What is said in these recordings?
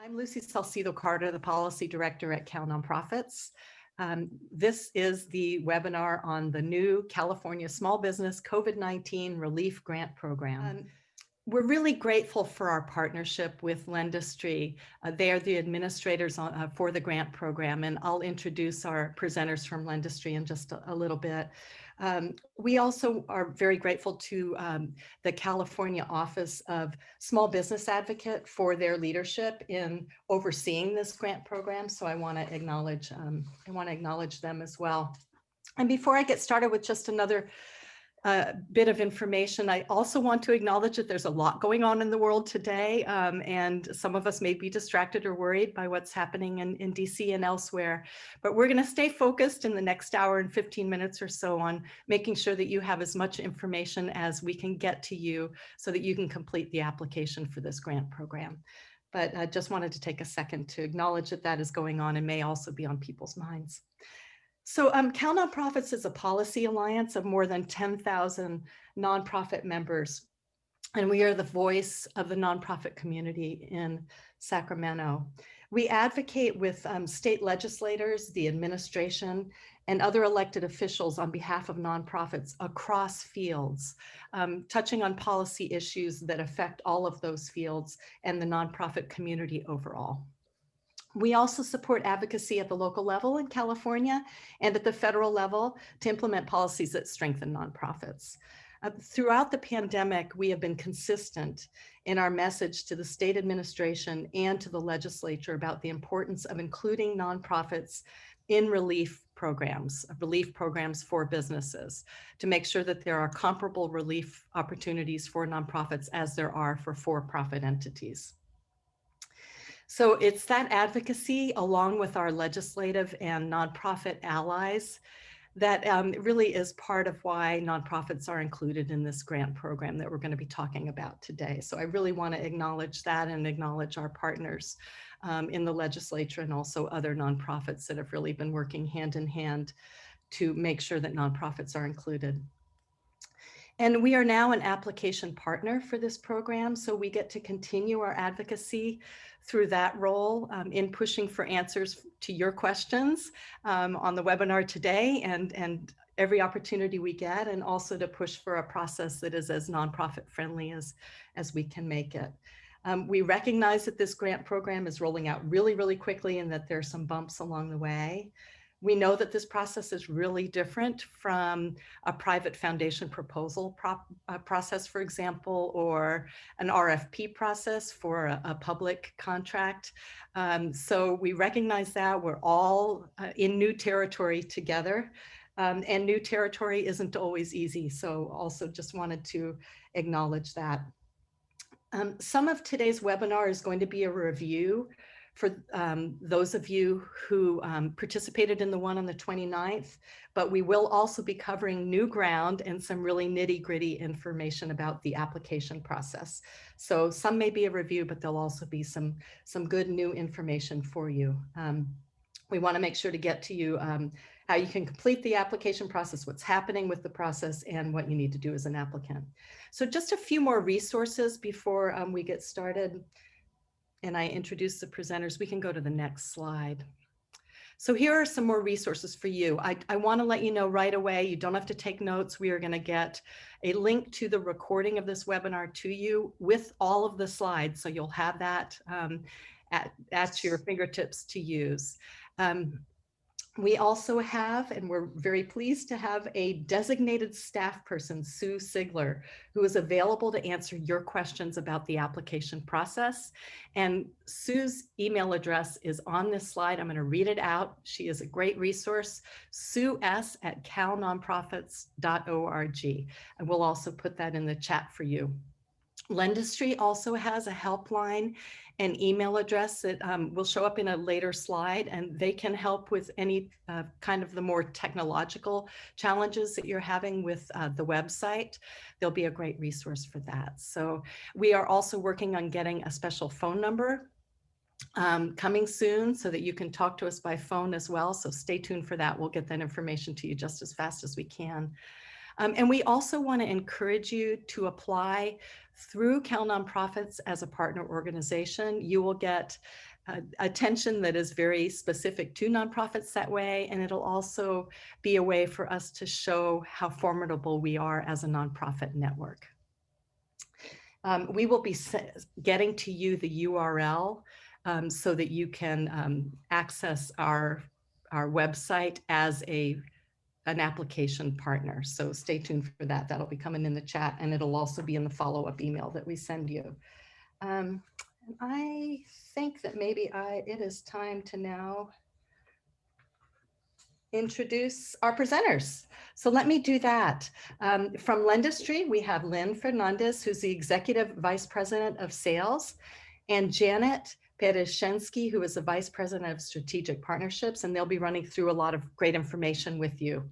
I'm Lucy Salcido-Carter, the Policy Director at Cal Nonprofits. This is the webinar on the new California Small Business COVID-19 Relief Grant Program. We're really grateful for our partnership with lendisery. They are the administrators for the grant program, and I'll introduce our presenters from lendisery in just a little bit. We also are very grateful to the California Office of Small Business Advocate for their leadership in overseeing this grant program. So I want to acknowledge them as well. And before I get started with just another bit of information, I also want to acknowledge that there's a lot going on in the world today, and some of us may be distracted or worried by what's happening in DC and elsewhere, but we're going to stay focused in the next hour and 15 minutes or so on making sure that you have as much information as we can get to you so that you can complete the application for this grant program. But I just wanted to take a second to acknowledge that that is going on and may also be on people's minds. So Cal Nonprofits is a policy alliance of more than 10,000 nonprofit members, and we are the voice of the nonprofit community in Sacramento. We advocate with state legislators, the administration, and other elected officials on behalf of nonprofits across fields, touching on policy issues that affect all of those fields and the nonprofit community overall. We also support advocacy at the local level in California and at the federal level to implement policies that strengthen nonprofits. Throughout the pandemic, we have been consistent in our message to the state administration and to the legislature about the importance of including nonprofits in relief programs for businesses to make sure that there are comparable relief opportunities for nonprofits as there are for for-profit entities. So it's that advocacy along with our legislative and nonprofit allies that really is part of why nonprofits are included in this grant program that we're going to be talking about today. So I really want to acknowledge that and acknowledge our partners in the legislature and also other nonprofits that have really been working hand in hand to make sure that nonprofits are included. And we are now an application partner for this program, so we get to continue our advocacy through that role in pushing for answers to your questions on the webinar today and every opportunity we get, and also to push for a process that is as nonprofit friendly as we can make it. We recognize that this grant program is rolling out really, really quickly and that there are some bumps along the way. We know that this process is really different from a private foundation proposal process, for example, or an RFP process for a public contract. So we recognize that we're all in new territory together, and new territory isn't always easy. So also just wanted to acknowledge that. Some of today's webinar is going to be a review for those of you who participated in the one on the 29th, but we will also be covering new ground and some really nitty-gritty information about the application process. So some may be a review, but there'll also be some good new information for you. We want to make sure to get to you how you can complete the application process, what's happening with the process, and what you need to do as an applicant. So just a few more resources before we get started and I introduce the presenters. We can go to the next slide. So here are some more resources for you. I want to let you know right away, you don't have to take notes. We are going to get a link to the recording of this webinar to you with all of the slides. So you'll have that at your fingertips to use. We also have, and we're very pleased to have, a designated staff person, Sue Sigler, who is available to answer your questions about the application process. And Sue's email address is on this slide. I'm going to read it out. She is a great resource, sues@calnonprofits.org. And we'll also put that in the chat for you. lendisery also has a helpline and email address that will show up in a later slide, and they can help with any kind of the more technological challenges that you're having with the website. They'll be a great resource for that. So we are also working on getting a special phone number coming soon so that you can talk to us by phone as well. So stay tuned for that. We'll get that information to you just as fast as we can. And we also want to encourage you to apply through Cal Nonprofits as a partner organization. You will get attention that is very specific to nonprofits that way, and it'll also be a way for us to show how formidable we are as a nonprofit network. We will be getting to you the URL so that you can access our website as an application partner. So stay tuned for that. That'll be coming in the chat, and it'll also be in the follow-up email that we send you. I think that maybe it is time to now introduce our presenters. So let me do that. From lendisery, we have Lynn Fernandez, who's the Executive Vice President of Sales, and Janet Pereshensky, who is the Vice President of Strategic Partnerships, and they'll be running through a lot of great information with you.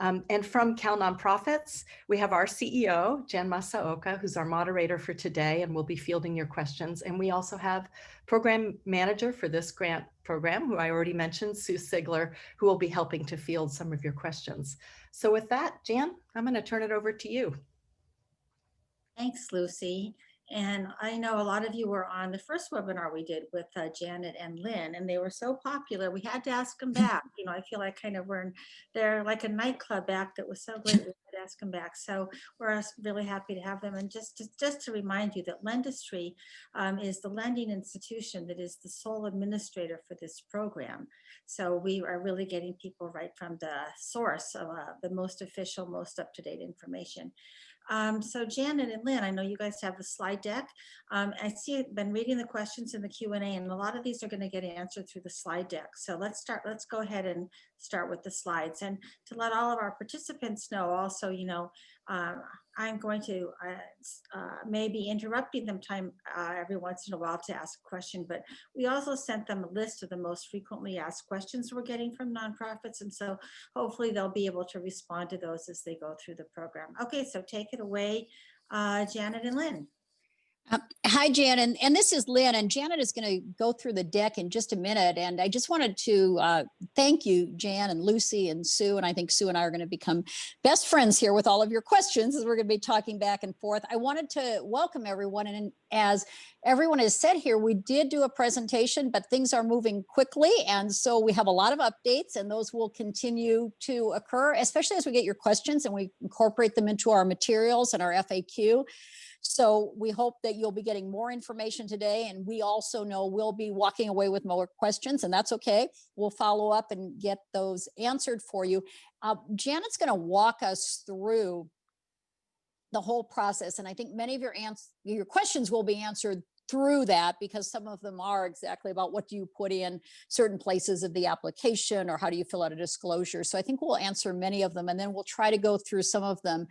And from Cal Nonprofits, we have our CEO, Jen Masaoka, who's our moderator for today and will be fielding your questions. And we also have program manager for this grant program, who I already mentioned, Sue Sigler, who will be helping to field some of your questions. So with that, Jan, I'm going to turn it over to you. Thanks, Lucy. And I know a lot of you were on the first webinar we did with Janet and Lynn, and they were so popular, we had to ask them back. You know, I feel like kind of they're like a nightclub act that was so great, we had to ask them back. So we're really happy to have them. And just to remind you that lendisery is the lending institution that is the sole administrator for this program. So we are really getting people right from the source of the most official, most up-to-date information. So Janet and Lynn, I know you guys have the slide deck. I see I've been reading the questions in the Q&A, and a lot of these are going to get answered through the slide deck. So let's go ahead and start with the slides. And to let all of our participants know also, you know, I'm going to maybe interrupting them every once in a while to ask a question, but we also sent them a list of the most frequently asked questions we're getting from nonprofits. And so hopefully they'll be able to respond to those as they go through the program. Okay, so take it away, Janet and Lynn. Hi, Jan, and this is Lynn, and Janet is going to go through the deck in just a minute. And I just wanted to thank you, Jan and Lucy and Sue, and I think Sue and I are going to become best friends here with all of your questions as we're going to be talking back and forth. I wanted to welcome everyone, and as everyone has said here, we did do a presentation, but things are moving quickly, and so we have a lot of updates, and those will continue to occur, especially as we get your questions and we incorporate them into our materials and our FAQ. So we hope that you'll be getting more information today, and we also know we'll be walking away with more questions, and that's okay. We'll follow up and get those answered for you. Janet's going to walk us through the whole process, and I think many of your questions will be answered through that, because some of them are exactly about what do you put in certain places of the application, or how do you fill out a disclosure. So I think we'll answer many of them, and then we'll try to go through some of them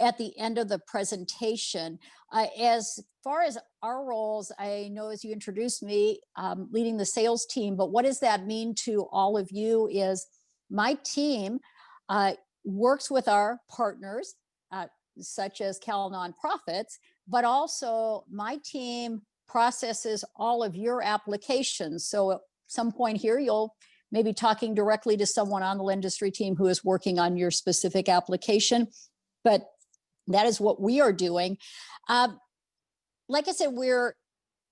at the end of the presentation. As far as our roles, I know as you introduced me, leading the sales team, but what does that mean to all of you is my team works with our partners, such as Cal Nonprofits, but also my team processes all of your applications. So at some point here, you'll maybe talking directly to someone on the lendisery team who is working on your specific application, but that is what we are doing. Like I said, we're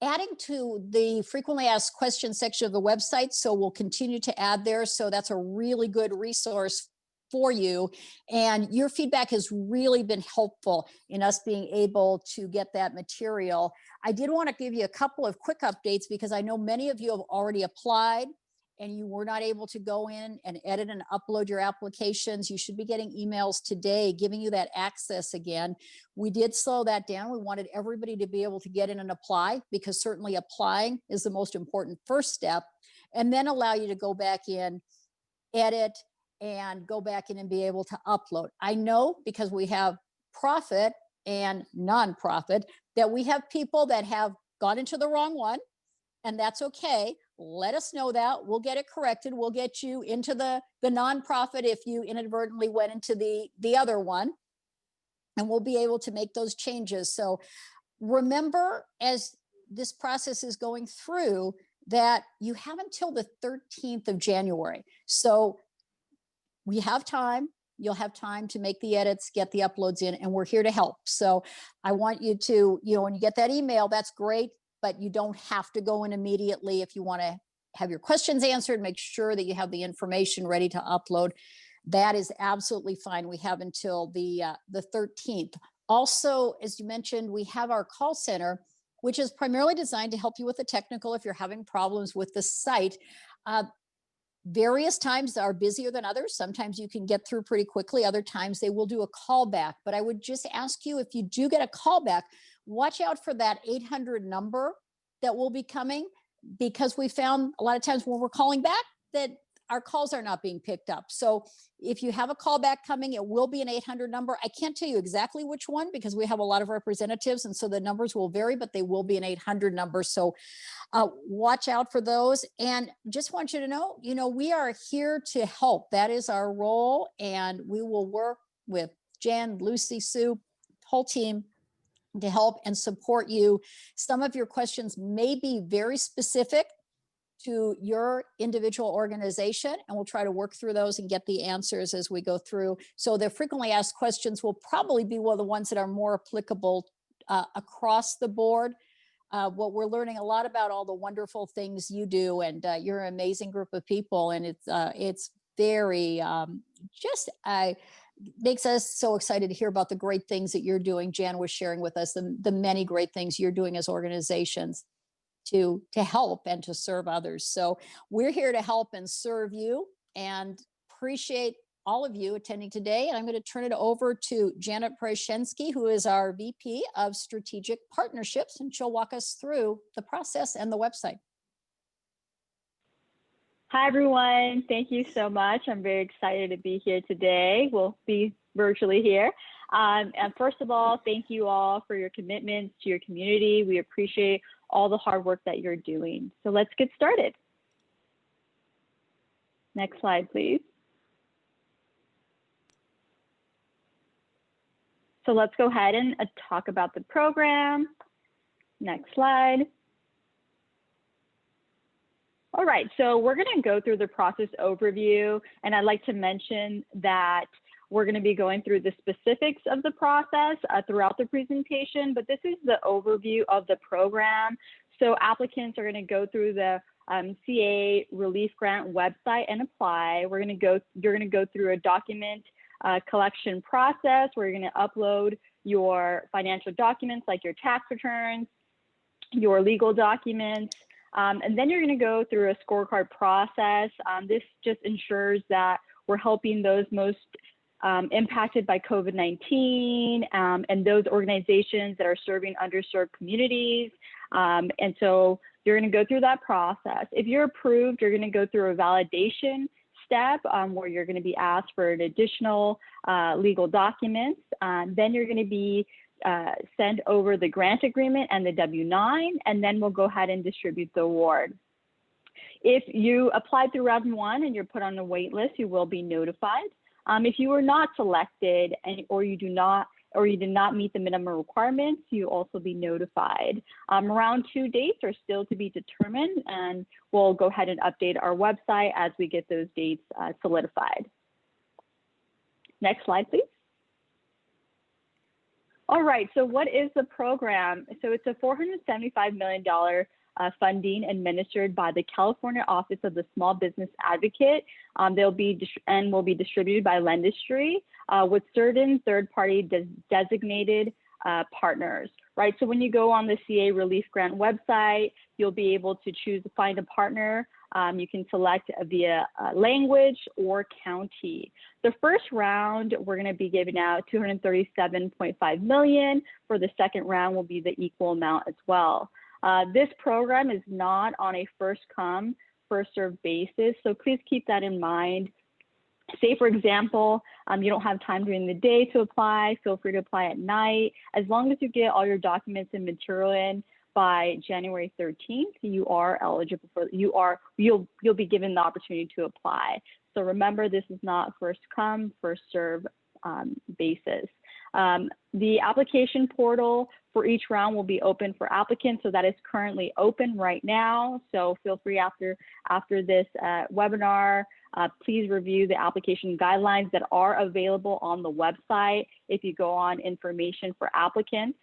adding to the frequently asked questions section of the website, so we'll continue to add there. So that's a really good resource for you. And your feedback has really been helpful in us being able to get that material. I did want to give you a couple of quick updates, because I know many of you have already applied and you were not able to go in and edit and upload your applications. You should be getting emails today giving you that access again. We did slow that down. We wanted everybody to be able to get in and apply, because certainly applying is the most important first step, and then allow you to go back in, edit, and go back in and be able to upload. I know, because we have profit and nonprofit, that we have people that have gone into the wrong one, and that's okay. Let us know that. We'll get it corrected. We'll get you into the nonprofit if you inadvertently went into the other one, and we'll be able to make those changes. So remember, as this process is going through, that you have until the 13th of January. So we have time. you'll have time to make the edits, get the uploads in, and we're here to help. So I want you to, when you get that email, that's great, but you don't have to go in immediately. If you want to have your questions answered, make sure that you have the information ready to upload. That is absolutely fine. We have until the 13th. Also, as you mentioned, we have our call center, which is primarily designed to help you with the technical if you're having problems with the site. Various times are busier than others. Sometimes you can get through pretty quickly. Other times they will do a callback. But I would just ask you, if you do get a callback, watch out for that 800 number that will be coming, because we found a lot of times when we're calling back that our calls are not being picked up. So if you have a callback coming, it will be an 800 number. I can't tell you exactly which one because we have a lot of representatives, and so the numbers will vary, but they will be an 800 number. So watch out for those. And just want you to know, we are here to help. That is our role. And we will work with Jan, Lucy, Sue, whole team to help and support you. Some of your questions may be very specific to your individual organization, and we'll try to work through those and get the answers as we go through. So the frequently asked questions will probably be one of the ones that are more applicable across the board. What we're learning a lot about all the wonderful things you do, and you're an amazing group of people, and it's very makes us so excited to hear about the great things that you're doing. Jan was sharing with us the many great things you're doing as organizations to help and to serve others. So we're here to help and serve you, and appreciate all of you attending today. And I'm going to turn it over to Janet Prashensky, who is our VP of Strategic Partnerships, and she'll walk us through the process and the website. Hi, everyone. Thank you so much. I'm very excited to be here today. We'll be virtually here. And first of all, thank you all for your commitments to your community. We appreciate all the hard work that you're doing. So let's get started. Next slide, please. So let's go ahead and talk about the program. Next slide. All right, so we're going to go through the process overview, and I'd like to mention that we're going to be going through the specifics of the process throughout the presentation, but this is the overview of the program. So applicants are going to go through the CA Relief Grant website and apply. You're going to go through a document collection process where you're going to upload your financial documents like your tax returns, your legal documents, and then you're going to go through a scorecard process. This just ensures that we're helping those most impacted by COVID-19 and those organizations that are serving underserved communities. And so you're going to go through that process. If you're approved, you're going to go through a validation step where you're going to be asked for an additional legal documents. Then you're going to be send over the grant agreement and the W-9, and then we'll go ahead and distribute the award. If you applied through round one and you're put on a wait list, you will be notified. If you were not selected or you did not meet the minimum requirements, you'll also be notified. Round two dates are still to be determined, and we'll go ahead and update our website as we get those dates solidified. Next slide, please. All right, so what is the program? So it's a $475 million funding administered by the California Office of the Small Business Advocate. Will be distributed by lendisery with certain third-party designated partners, right? So when you go on the CA Relief Grant website, you'll be able to choose to find a partner. You can select via language or county. The first round, we're going to be giving out $237.5 million. For the second round will be the equal amount as well. This program is not on a first come, first served basis, so please keep that in mind. Say, for example, you don't have time during the day to apply, feel free to apply at night. As long as you get all your documents and material in by January 13th, you are eligible for, you'll be given the opportunity to apply. So remember, this is not first come, first serve basis. The application portal for each round will be open for applicants, so that is currently open right now. So feel free after this webinar, please review the application guidelines that are available on the website if you go on information for applicants.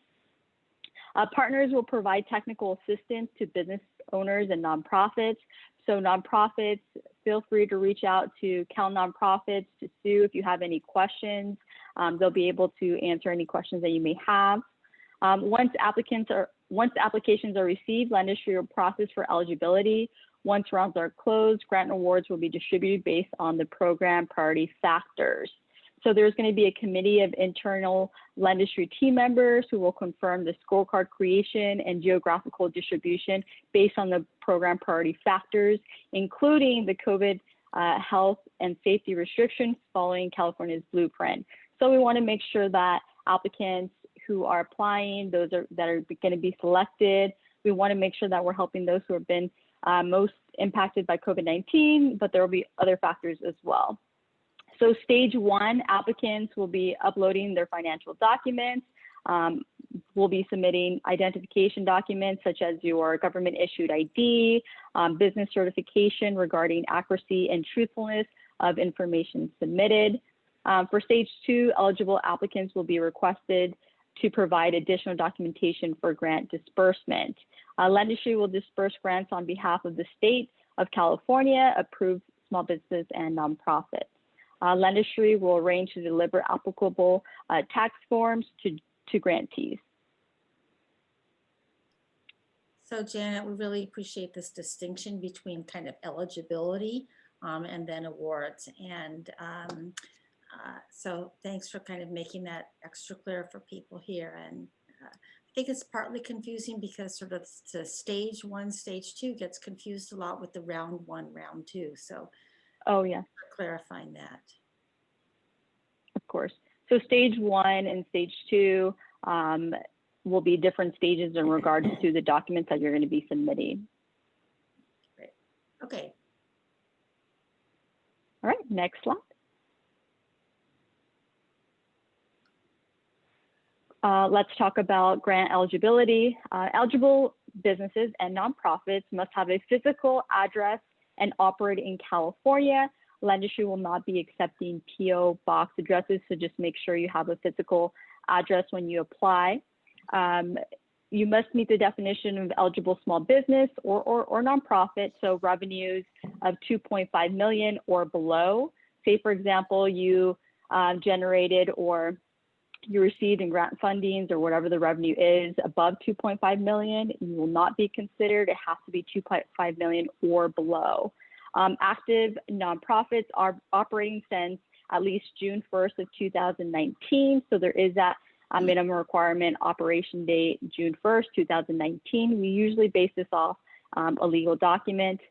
Partners will provide technical assistance to business owners and nonprofits. So nonprofits, feel free to reach out to Cal Nonprofits, to Sue if you have any questions. They'll be able to answer any questions that you may have. Once applications are received, LendIssury will process for eligibility. Once rounds are closed, grant and awards will be distributed based on the program priority factors. So there's going to be a committee of internal LendIssury team members who will confirm the scorecard creation and geographical distribution based on the program priority factors, including the COVID health and safety restrictions following California's blueprint. So we want to make sure that applicants who are applying, that are going to be selected, we want to make sure that we're helping those who have been most impacted by COVID-19, but there will be other factors as well. So stage 1, applicants will be uploading their financial documents. We'll be submitting identification documents such as your government issued ID, business certification regarding accuracy and truthfulness of information submitted. For stage 2, eligible applicants will be requested to provide additional documentation for grant disbursement. LendIssury will disperse grants on behalf of the state of California, approved small business and nonprofits. LendIssury will arrange to deliver applicable tax forms to grantees. So Janet, we really appreciate this distinction between kind of eligibility and then awards. And so thanks for kind of making that extra clear for people here. And I think it's partly confusing because sort of the stage 1, stage 2 gets confused a lot with the round 1, round 2. So oh yeah, clarifying that. Of course. So stage 1 and stage 2 will be different stages in regards to the documents that you're going to be submitting. Great. Okay. All right, next slide. Let's talk about grant eligibility. Eligible businesses and nonprofits must have a physical address and operate in California. LendIssury will not be accepting PO box addresses, so just make sure you have a physical address when you apply. You must meet the definition of eligible small business or nonprofit, so revenues of 2.5 million or below. Say, for example, you generated or you received in grant fundings or whatever the revenue is above 2.5 million, you will not be considered. It has to be 2.5 million or below. Active nonprofits are operating since at least June 1st of 2019. So there is that minimum requirement operation date, June 1st, 2019. We usually base this off a legal document.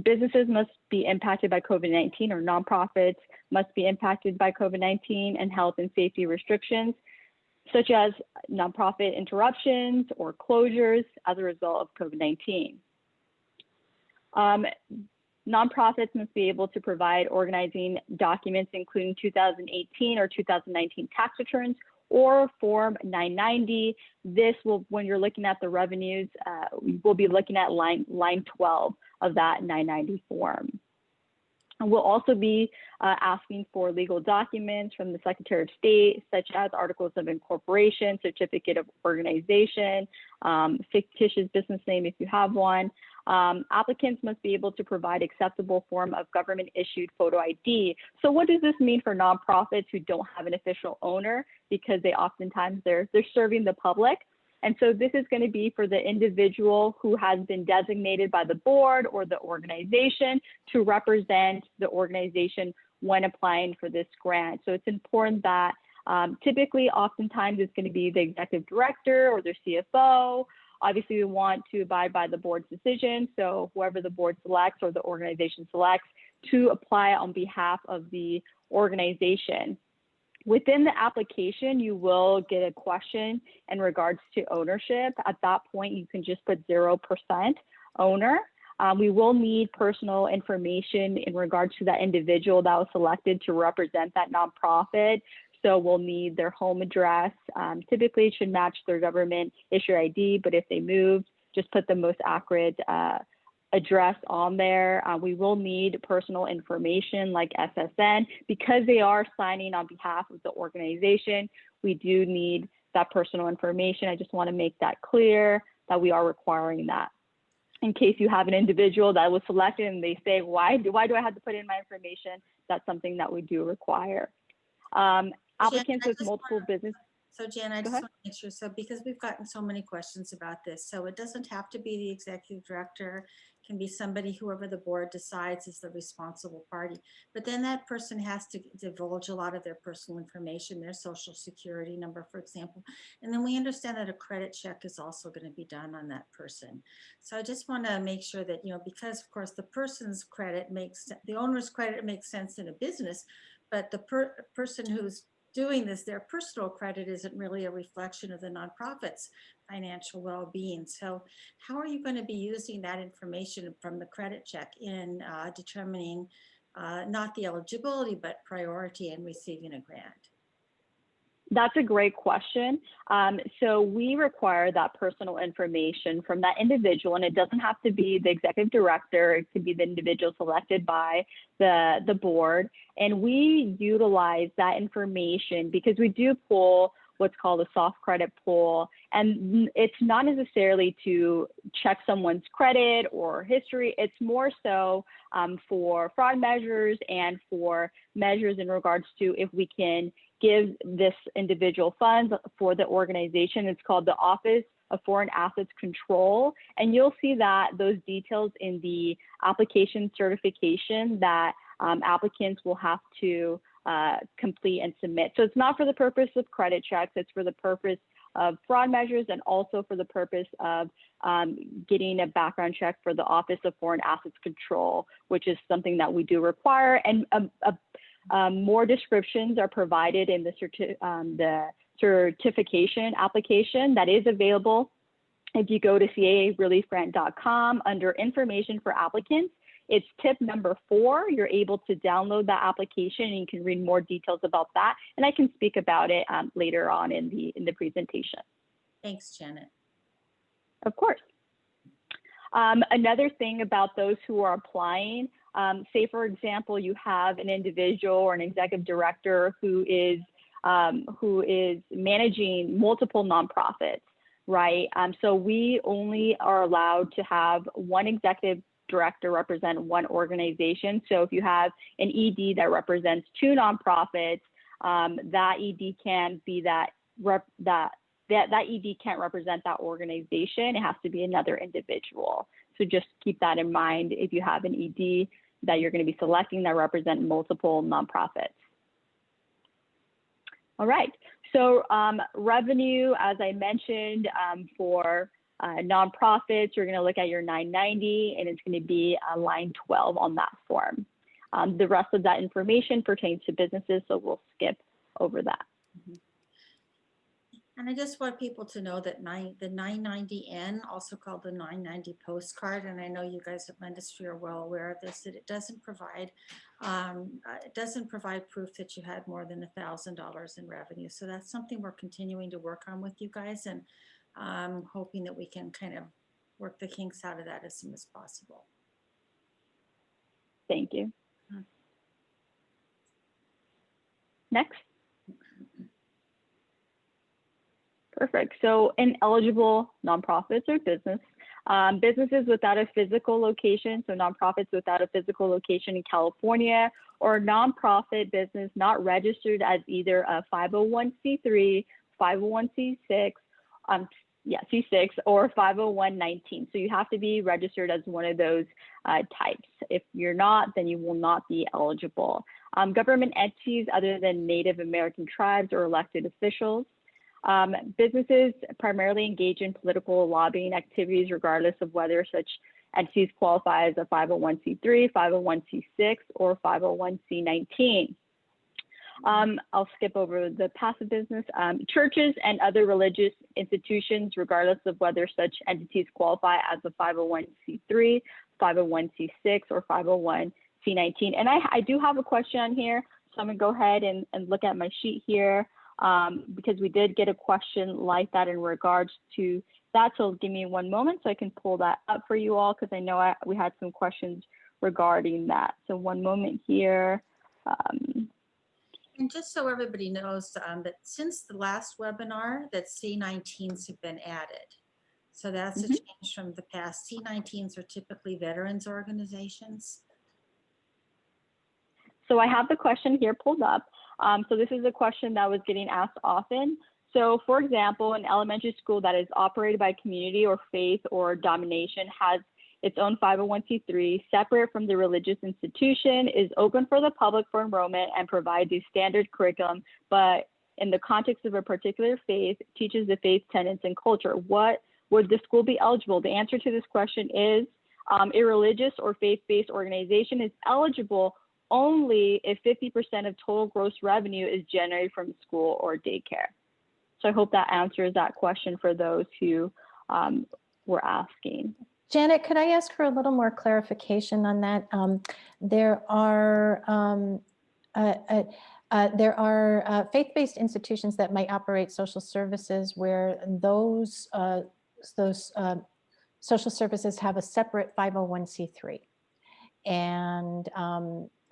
Businesses must be impacted by COVID-19, or nonprofits must be impacted by COVID-19 and health and safety restrictions, such as nonprofit interruptions or closures as a result of COVID-19. Nonprofits must be able to provide organizing documents, including 2018 or 2019 tax returns or Form 990. This will, when you're looking at the revenues, we'll be looking at line 12 of that 990 form. And we'll also be asking for legal documents from the Secretary of State, such as articles of incorporation, certificate of organization, fictitious business name if you have one. Applicants must be able to provide acceptable form of government issued photo ID. So what does this mean for nonprofits who don't have an official owner, because they oftentimes they're serving the public? And so this is going to be for the individual who has been designated by the board or the organization to represent the organization when applying for this grant. So it's important that typically, oftentimes it's going to be the executive director or their CFO. Obviously, we want to abide by the board's decision. So whoever the board selects or the organization selects to apply on behalf of the organization. Within the application, you will get a question in regards to ownership. At that point, you can just put 0% owner. We will need personal information in regards to that individual that was selected to represent that nonprofit. So we'll need their home address. Typically it should match their government issue ID, but if they moved, just put the most accurate address on there. We will need personal information like SSN. Because they are signing on behalf of the organization, we do need that personal information. I just want to make that clear that we are requiring that. In case you have an individual that was selected and they say, why do I have to put in my information? That's something that we do require. Applicants with multiple business. So Jan, I just want to make sure, so because we've gotten so many questions about this, so it doesn't have to be the executive director, it can be somebody, whoever the board decides is the responsible party. But then that person has to divulge a lot of their personal information, their social security number, for example. And then we understand that a credit check is also going to be done on that person. So I just want to make sure that, you know, because of course the person's credit makes, the owner's credit makes sense in a business, but the person who's doing this, their personal credit isn't really a reflection of the nonprofit's financial well-being. So how are you going to be using that information from the credit check in determining not the eligibility, but priority in receiving a grant? That's a great question. So we require that personal information from that individual, and it doesn't have to be the executive director. It could be the individual selected by the board. And we utilize that information because we do pull what's called a soft credit pull. And it's not necessarily to check someone's credit or history. It's more so for fraud measures and for measures in regards to if we can give this individual funds for the organization. It's called the Office of Foreign Assets Control. And you'll see that those details in the application certification that applicants will have to complete and submit. So it's not for the purpose of credit checks, it's for the purpose of fraud measures and also for the purpose of getting a background check for the Office of Foreign Assets Control, which is something that we do require. And more descriptions are provided in the certification application that is available. If you go to CAAreliefgrant.com under information for applicants, it's tip number 4. You're able to download that application and you can read more details about that. And I can speak about it later on in the presentation. Thanks, Janet. Of course. Another thing about those who are applying, say, for example, you have an individual or an executive director who is managing multiple nonprofits, right? So we only are allowed to have one executive director represent one organization. So if you have an ED that represents 2 nonprofits, that ED can be that ED can't represent that organization. It has to be another individual. So just keep that in mind if you have an ED that you're going to be selecting that represent multiple nonprofits. All right, so revenue, as I mentioned, for nonprofits, you're going to look at your 990 and it's going to be line 12 on that form. The rest of that information pertains to businesses, so we'll skip over that. Mm-hmm. And I just want people to know that the 990N, also called the 990 postcard, and I know you guys at Lendistry are well aware of this, that it doesn't provide proof that you had more than $1,000 in revenue. So that's something we're continuing to work on with you guys, and hoping that we can kind of work the kinks out of that as soon as possible. Thank you. Next. Perfect. So ineligible nonprofits or businesses without a physical location, so nonprofits without a physical location in California, or nonprofit business not registered as either a 501c3, 501c6, C6 or 50119. So you have to be registered as one of those types. If you're not, then you will not be eligible. Government entities other than Native American tribes or elected officials. Businesses primarily engage in political lobbying activities regardless of whether such entities qualify as a 501c3, 501c6, or 501c19. I'll skip over the passive business. Churches and other religious institutions, regardless of whether such entities qualify as a 501c3, 501c6, or 501c19. And I do have a question on here. So I'm gonna go ahead and look at my sheet here because we did get a question like that in regards to that. So give me one moment so I can pull that up for you all, because I know we had some questions regarding that. So one moment here. And just so everybody knows that since the last webinar, that C19s have been added. So that's a change from the past. C19s are typically veterans organizations. So I have the question here pulled up. So this is a question that was getting asked often. So for example, an elementary school that is operated by community or faith or domination has its own 501c3, separate from the religious institution, is open for the public for enrollment and provides a standard curriculum, but in the context of a particular faith, teaches the faith tenets and culture. What would the school be eligible? The answer to this question is a religious or faith-based organization is eligible only if 50% of total gross revenue is generated from school or daycare. So I hope that answers that question for those who were asking. Janet, could I ask for a little more clarification on that? There are faith-based institutions that might operate social services where those social services have a separate 501c3.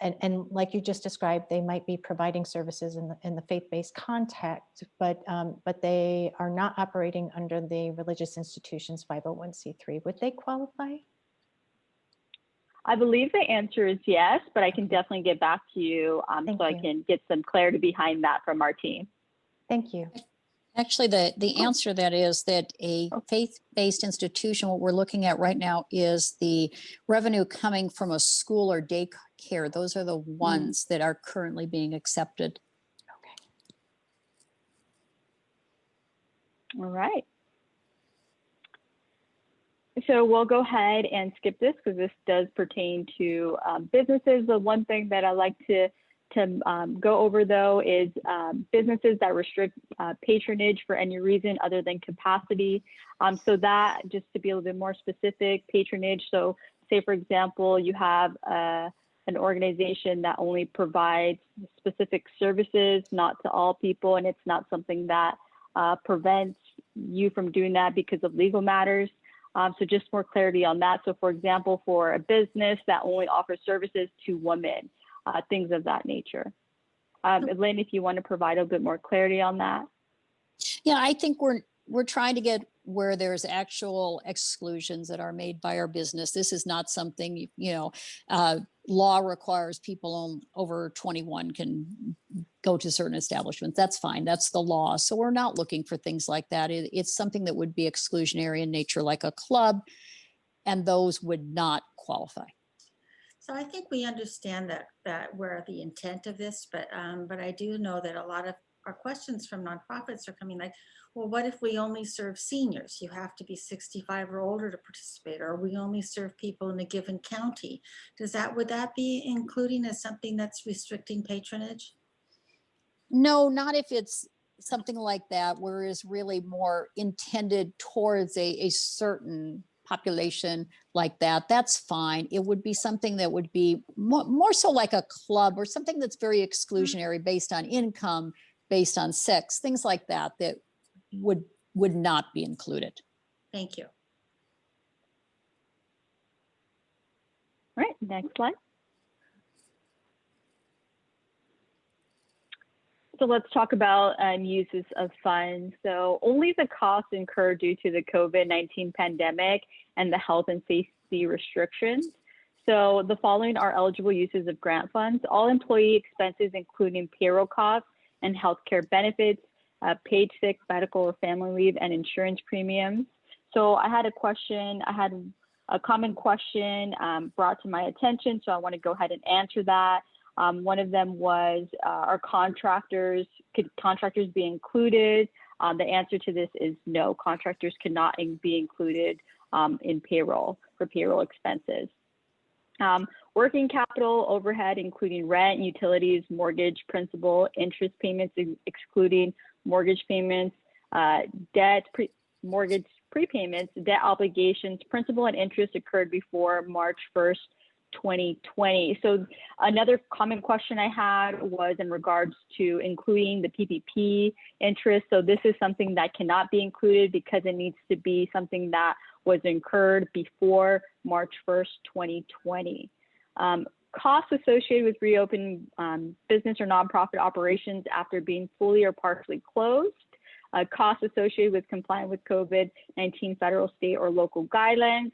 And like you just described, they might be providing services in the faith-based context, but they are not operating under the religious institution's 501c3. Would they qualify? I believe the answer is yes, but I can definitely get back to you so I can get some clarity behind that from our team. Thank you. Actually, the answer to that is that a faith-based institution, what we're looking at right now is the revenue coming from a school or daycare. Those are the ones that are currently being accepted. Okay. All right. So we'll go ahead and skip this because this does pertain to businesses. The one thing that I like to go over though is businesses that restrict patronage for any reason other than capacity. So that, just to be a little bit more specific, patronage. So say for example, you have an organization that only provides specific services, not to all people, and it's not something that prevents you from doing that because of legal matters. So just more clarity on that. So for example, for a business that only offers services to women, things of that nature. Lynn, if you want to provide a bit more clarity on that. Yeah, I think we're trying to get where there's actual exclusions that are made by our business. This is not something, law requires people over 21 can go to certain establishments. That's fine. That's the law. So we're not looking for things like that. It's something that would be exclusionary in nature, like a club, and those would not qualify. So I think we understand that where the intent of this, but I do know that a lot of our questions from nonprofits are coming like, well, what if we only serve seniors? You have to be 65 or older to participate, or we only serve people in a given county. Would that be including as something that's restricting patronage? No, not if it's something like that, where it's really more intended towards a certain population like that. That's fine. It would be something that would be more so like a club or something that's very exclusionary based on income, based on sex, things like that, that would not be included. Thank you. All right, next slide. So let's talk about uses of funds. So only the costs incurred due to the COVID-19 pandemic and the health and safety restrictions. So the following are eligible uses of grant funds: all employee expenses, including payroll costs and healthcare benefits, paid sick, medical or family leave, and insurance premiums. So I had a common question brought to my attention, so I want to go ahead and answer that. One of them was, could contractors be included? The answer to this is no, contractors cannot be included in payroll for payroll expenses. Working capital overhead, including rent, utilities, mortgage, principal, interest payments, excluding mortgage payments, mortgage prepayments, debt obligations, principal and interest occurred before March 1st, 2020. So another common question I had was in regards to including the PPP interest. So this is something that cannot be included because it needs to be something that was incurred before March 1st, 2020. Costs associated with reopening business or nonprofit operations after being fully or partially closed. Costs associated with complying with COVID-19 federal, state, or local guidelines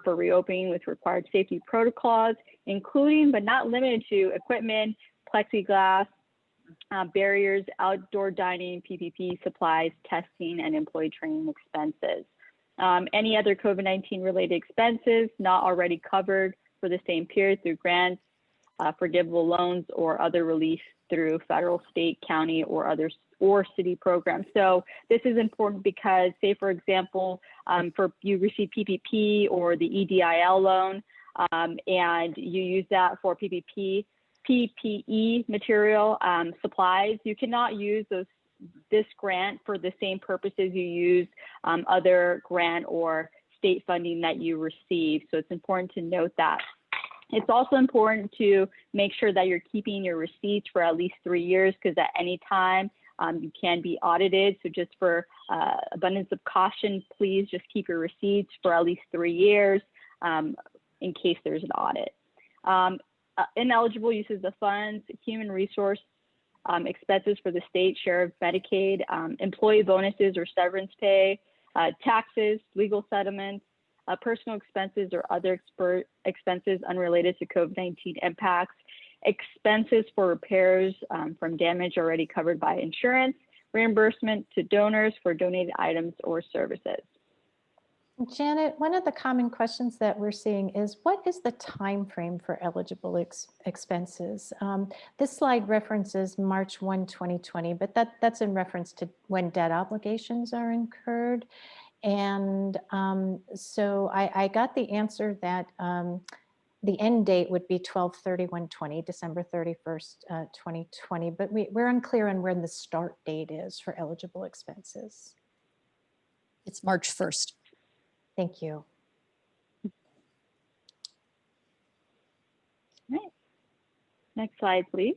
for reopening with required safety protocols, including but not limited to equipment, plexiglass, barriers, outdoor dining, PPP supplies, testing, and employee training expenses. Any other COVID-19 related expenses not already covered for the same period through grants, forgivable loans, or other relief through federal, state, county, or city programs. So this is important because, say, for example, for you receive PPP or the EDIL loan, and you use that for PPE material supplies, you cannot use this grant for the same purposes you use other grant or state funding that you receive. So it's important to note that. It's also important to make sure that you're keeping your receipts for at least 3 years, because at any time you can be audited. So just for abundance of caution, please just keep your receipts for at least 3 years in case there's an audit. Ineligible uses of funds, human resource expenses for the state share of Medicaid, employee bonuses or severance pay, taxes, legal settlements, personal expenses or other expenses unrelated to COVID-19 impacts, expenses for repairs from damage already covered by insurance, reimbursement to donors for donated items or services. Janet, one of the common questions that we're seeing is, what is the time frame for eligible expenses? This slide references March 1, 2020, but that's in reference to when debt obligations are incurred. And so I got the answer that the end date would be 12/31/20, December 31st, 2020, but we're unclear on when the start date is for eligible expenses. It's March 1st. Thank you. All right. Next slide, please.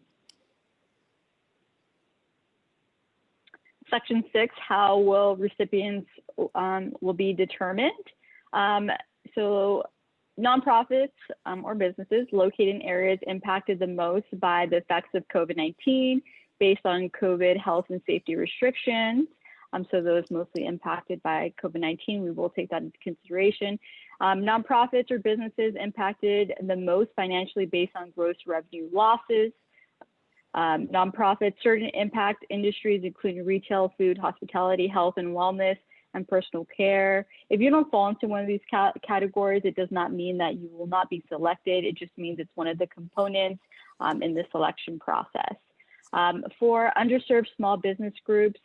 Section 6, how will recipients will be determined? So nonprofits or businesses located in areas impacted the most by the effects of COVID-19 based on COVID health and safety restrictions. So those mostly impacted by COVID-19, we will take that into consideration. Nonprofits or businesses impacted the most financially based on gross revenue losses. Nonprofits, certain impact industries, including retail, food, hospitality, health and wellness, and personal care. If you don't fall into one of these categories, it does not mean that you will not be selected. It just means it's one of the components in the selection process. For underserved small business groups,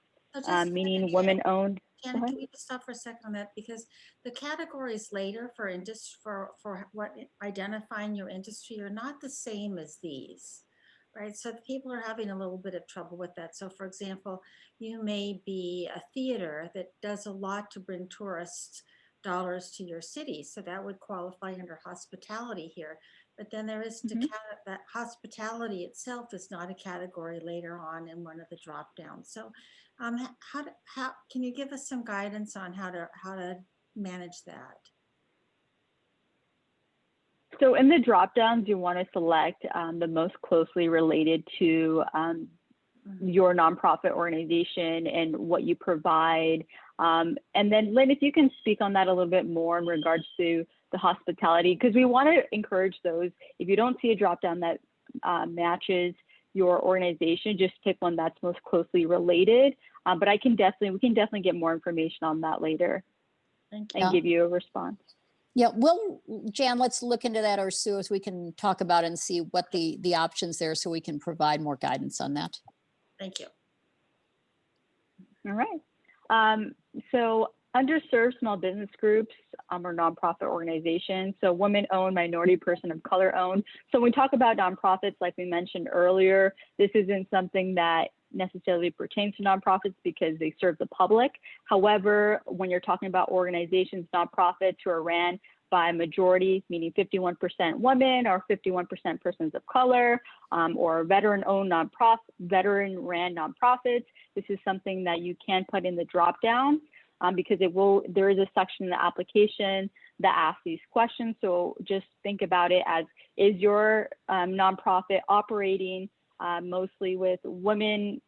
meaning women-owned. Janet, can we just stop for a second on that? Because the categories later for what identifying your industry are not the same as these. Right, so people are having a little bit of trouble with that. So for example, you may be a theater that does a lot to bring tourist dollars to your city. So that would qualify under hospitality here. But then there is that hospitality itself is not a category later on in one of the drop downs. So how can you give us some guidance on how to manage that? So in the drop downs, you want to select the most closely related to your nonprofit organization and what you provide. And then Lynn, if you can speak on that a little bit more in regards to the hospitality, because we want to encourage those. If you don't see a drop down that matches your organization, just pick one that's most closely related. But we can definitely get more information on that later and give you a response. Yeah, well, Jan, let's look into that, or Sue, as we can talk about and see what the options there, so we can provide more guidance on that. Thank you. All right. So underserved small business groups or nonprofit organizations. So women-owned, minority, person of color-owned. So when we talk about nonprofits, like we mentioned earlier, this isn't something that necessarily pertains to nonprofits because they serve the public. However, when you're talking about organizations, nonprofits who are ran by majority, meaning 51% women or 51% persons of color, or veteran-owned nonprofit, veteran-ran nonprofits. This is something that you can put in the drop-down because there is a section in the application that asks these questions. So just think about it as, is your nonprofit operating mostly with women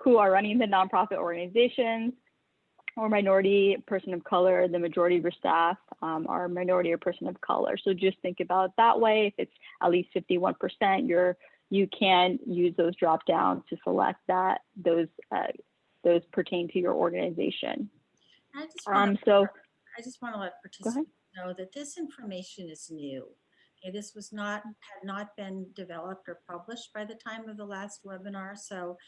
who are running the nonprofit organizations, or minority, person of color? The majority of your staff are minority or person of color. So just think about it that way. If it's at least 51%, you can use those drop downs to select that those pertain to your organization. I just want to let participants know that this information is new. Okay, this had not been developed or published by the time of the last webinar. So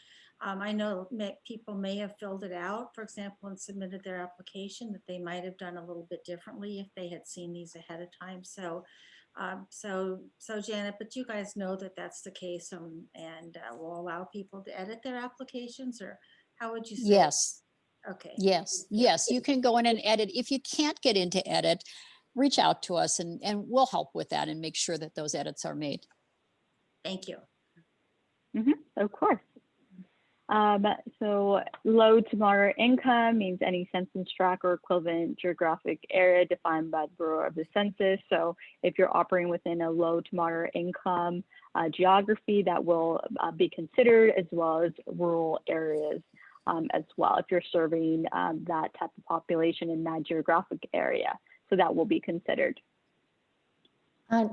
I know people may have filled it out, for example, and submitted their application, that they might have done a little bit differently if they had seen these ahead of time. So Janet, but you guys know that that's the case, and we'll allow people to edit their applications, or how would you say? Yes. Okay. Yes, yes, you can go in and edit. If you can't get into edit, reach out to us and we'll help with that and make sure that those edits are made. Thank you. Of course. So low to moderate income means any census tract or equivalent geographic area defined by the Bureau of the Census. So if you're operating within a low to moderate income geography, that will be considered, as well as rural areas as well, if you're serving that type of population in that geographic area. So that will be considered.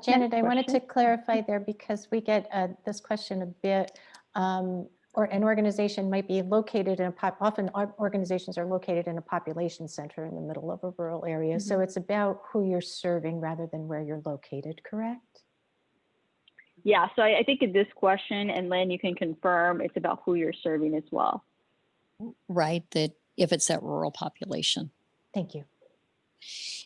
Janet, I wanted to clarify there, because we get this question a bit, or an organization might be located in often organizations are located in a population center in the middle of a rural area. So it's about who you're serving rather than where you're located, correct? Yeah, so I think in this question, and Lynn, you can confirm, it's about who you're serving as well. Right, that if it's that rural population. Thank you.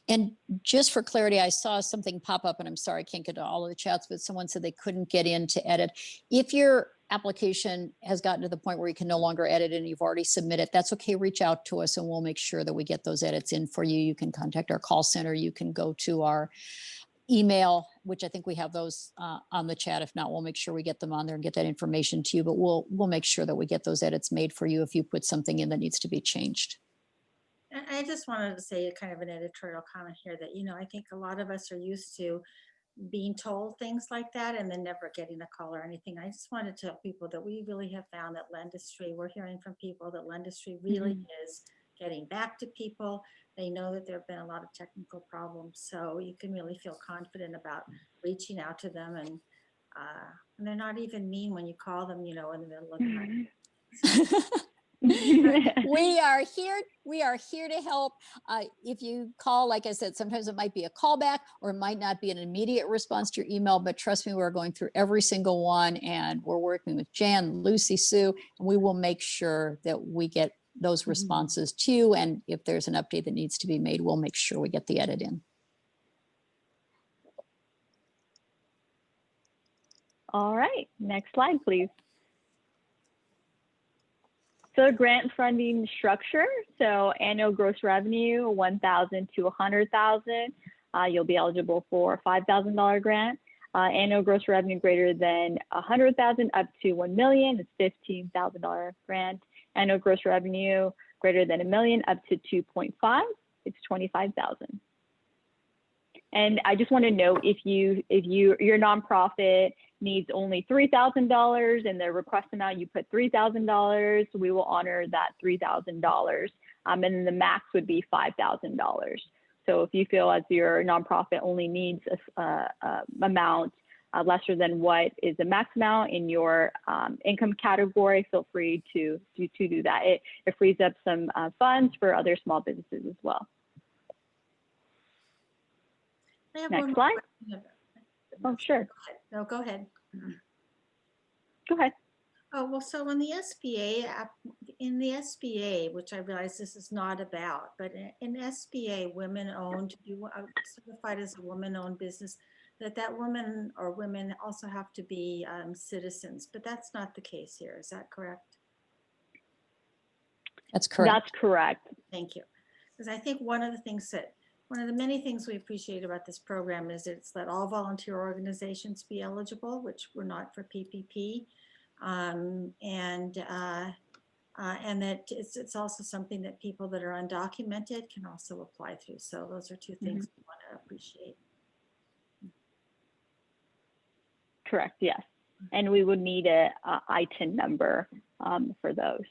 And just for clarity, I saw something pop up, and I'm sorry I can't get to all of the chats, but someone said they couldn't get in to edit. If your application has gotten to the point where you can no longer edit and you've already submitted, that's okay. Reach out to us and we'll make sure that we get those edits in for you. You can contact our call center. You can go to our email, which I think we have those on the chat. If not, we'll make sure we get them on there and get that information to you. But we'll make sure that we get those edits made for you if you put something in that needs to be changed. I just wanted to say kind of an editorial comment here that, I think a lot of us are used to being told things like that and then never getting a call or anything. I just wanted to tell people that we really have found that lendisery, we're hearing from people that lendisery really is getting back to people. They know that there have been a lot of technical problems, so you can really feel confident about reaching out to them, and they're not even mean when you call them, in the middle of the night. We are here to help. If you call, like I said, sometimes it might be a callback or it might not be an immediate response to your email, but trust me, we're going through every single one, and we're working with Jan, Lucy, Sue, and we will make sure that we get those responses to you. And if there's an update that needs to be made, we'll make sure we get the edit in. All right, next slide, please. So grant funding structure. So annual gross revenue, 1,000 to 100,000. You'll be eligible for a $5,000 grant. Annual gross revenue greater than 100,000 up to 1 million is $15,000 grant. Annual gross revenue greater than $1 million up to 2.5, it's 25,000. And I just want to note, if your nonprofit needs only $3,000 and the request amount, you put $3,000, we will honor that $3,000. And then the max would be $5,000. So if you feel as your nonprofit only needs a amount lesser than what is the max amount in your income category, feel free to do that. It frees up some funds for other small businesses as well. Next slide. Oh, sure. No, go ahead. Go ahead. Oh, well, so in the SBA, which I realize this is not about, but in SBA, women-owned, you are certified as a woman-owned business, that woman or women also have to be citizens, but that's not the case here. Is that correct? That's correct. That's correct. Thank you. Because I think one of the many things we appreciate about this program is it's let all volunteer organizations be eligible, which we're not for PPP. And that it's also something that people that are undocumented can also apply through. So those are two things we want to appreciate. Correct, yes. And we would need a ITIN number for those.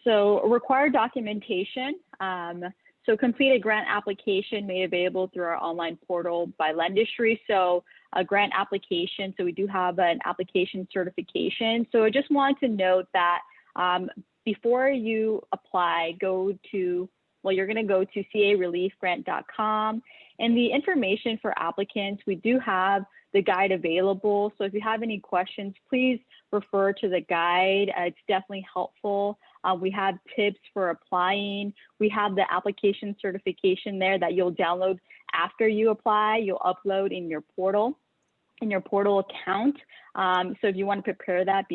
So required documentation. So complete a grant application made available through our online portal by lendisery. So a grant application, so we do have an application certification. So I just wanted to note that before you apply, you're gonna go to careliefgrant.com, and the information for applicants, we do have the guide available. So if you have any questions, please refer to the guide. It's definitely helpful. We have tips for applying. We have the application certification there that you'll download after you apply. You'll upload in your portal account. So if you want to prepare that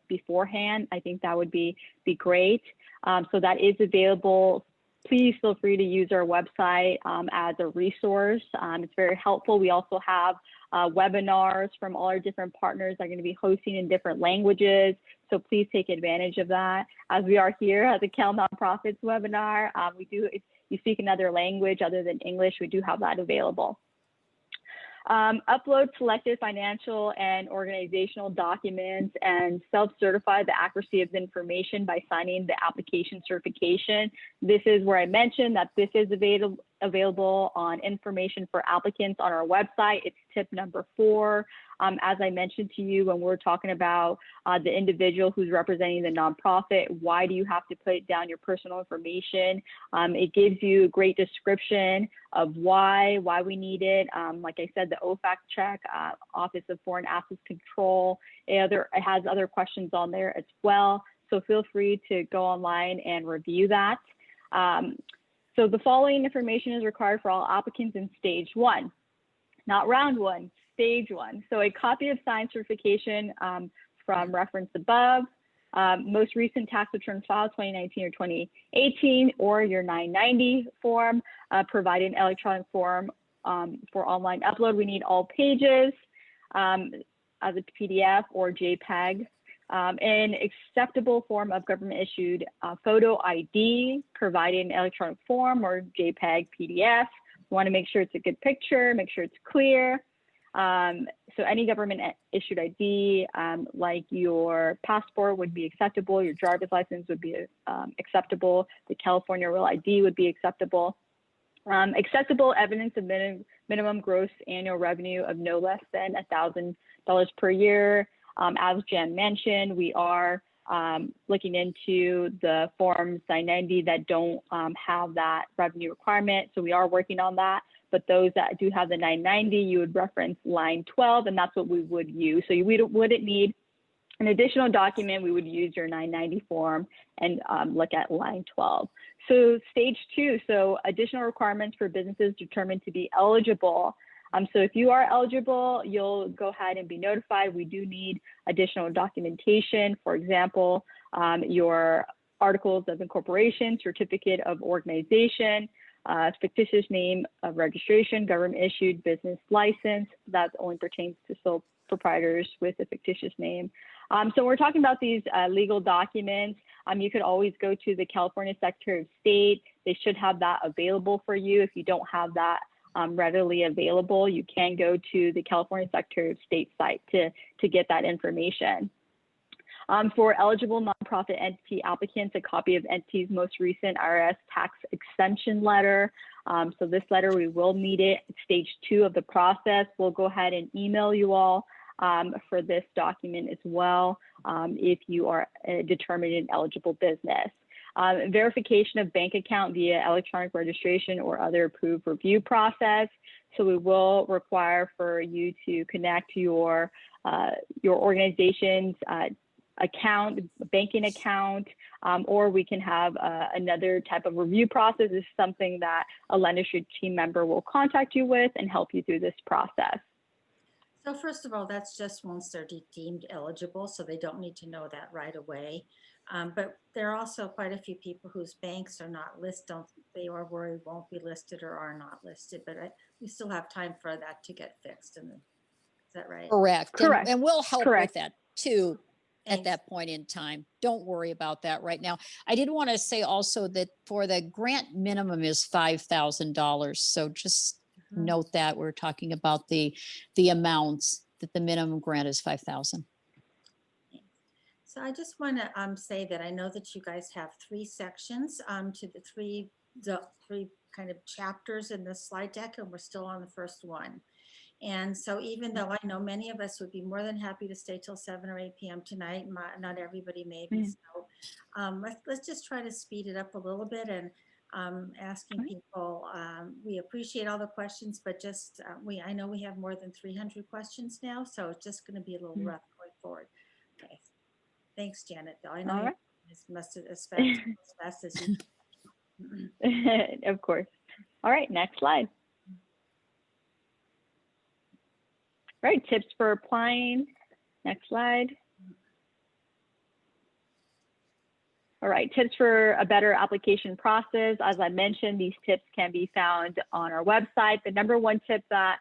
beforehand, I think that would be great. So that is available. Please feel free to use our website as a resource. It's very helpful. We also have webinars from all our different partners that are going to be hosting in different languages. So please take advantage of that. As we are here at the Cal Nonprofits webinar, if you speak another language other than English, we do have that available. Upload selected financial and organizational documents and self-certify the accuracy of the information by signing the application certification. This is where I mentioned that this is available on information for applicants on our website. It's tip number 4. As I mentioned to you when we're talking about the individual who's representing the nonprofit, why do you have to put down your personal information? It gives you a great description of why we need it. Like I said, the OFAC check, Office of Foreign Assets Control, it has other questions on there as well. So feel free to go online and review that. So the following information is required for all applicants in stage 1, not round 1, stage 1. So a copy of signed certification from reference above, most recent tax return file 2019 or 2018, or your 990 form, providing electronic form for online upload. We need all pages as a PDF or JPEG. An acceptable form of government issued photo ID, providing electronic form or JPEG PDF. We want to make sure it's a good picture, make sure it's clear. So any government issued ID, like your passport would be acceptable, your driver's license would be acceptable, the California Real ID would be acceptable. Accessible evidence of minimum gross annual revenue of no less than $1,000 per year. As Jan mentioned, we are looking into the forms 990 that don't have that revenue requirement. So we are working on that. But those that do have the 990, you would reference line 12, and that's what we would use. So we wouldn't need an additional document. We would use your 990 form and look at line 12. So stage 2, so additional requirements for businesses determined to be eligible. So if you are eligible, you'll go ahead and be notified. We do need additional documentation. For example, your articles of incorporation, certificate of organization, fictitious name of registration, government issued business license. That only pertains to sole proprietors with a fictitious name. So we're talking about these legal documents. You could always go to the California Secretary of State. They should have that available for you. If you don't have that readily available, you can go to the California Secretary of State site to get that information. For eligible nonprofit entity applicants, a copy of entity's most recent IRS tax extension letter. So this letter, we will need it. Stage 2 of the process. We'll go ahead and email you all for this document as well if you are determined an eligible business. Verification of bank account via electronic registration or other approved review process. So we will require for you to connect your organization's account, banking account, or we can have another type of review process. This is something that a lendisery team member will contact you with and help you through this process. So first of all, that's just once they're deemed eligible, so they don't need to know that right away. But there are also quite a few people whose banks are not listed, they are worried won't be listed or are not listed, but we still have time for that to get fixed. And is that right? Correct. Correct. And we'll help Correct. with that too at Thanks. that point in time. Don't worry about that right now. I did want to say also that for the grant minimum is $5,000. So just Mhm. note that we're talking about the amounts that the minimum grant is 5,000. So I just want to say that I know that you guys have 3 sections to the three kind of chapters in the slide deck, and we're still on the first one. And so even though I know many of us would be more than happy to stay till 7 or 8 p.m. tonight, not everybody maybe. So let's just try to speed it up a little bit and asking people. We appreciate all the questions, but just I know we have more than 300 questions now, so it's just going to be a little rough going forward. Okay. Thanks, Janet. Though I know All you're as fast as you can. right. Of course. All right, next slide. All right, tips for applying. Next slide. All right, tips for a better application process. As I mentioned, these tips can be found on our website. The number one tip that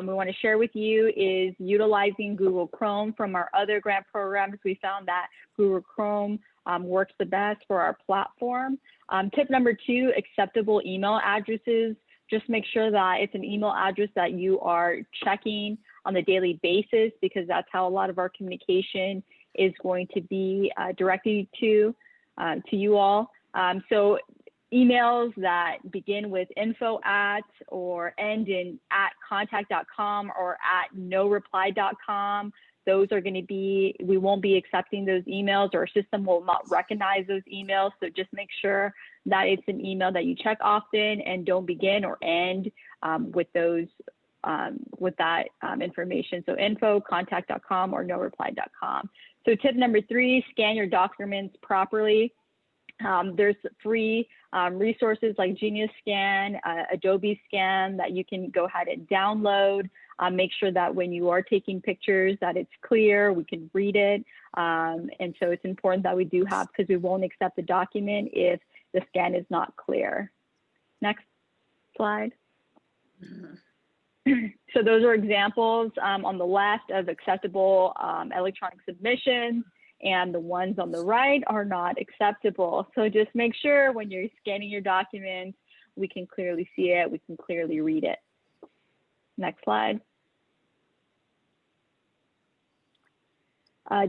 we want to share with you is utilizing Google Chrome. From our other grant programs, we found that Google Chrome works the best for our platform. Tip number 2, acceptable email addresses. Just make sure that it's an email address that you are checking on a daily basis, because that's how a lot of our communication is going to be directed to you all. So emails that begin with info@ or end in @contact.com or @noreply.com, those are going to be, we won't be accepting those emails, or our system will not recognize those emails. So just make sure that it's an email that you check often, and don't begin or end with those with that information. So info, contact.com or noreply.com. So tip number 3, scan your documents properly. There's free resources like Genius Scan, Adobe Scan that you can go ahead and download. Make sure that when you are taking pictures that it's clear, we can read it. And so it's important that we do have, because we won't accept the document if the scan is not clear. Next slide. So those are examples on the left of acceptable electronic submissions, and the ones on the right are not acceptable. So just make sure when you're scanning your documents, we can clearly see it, we can clearly read it. Next slide.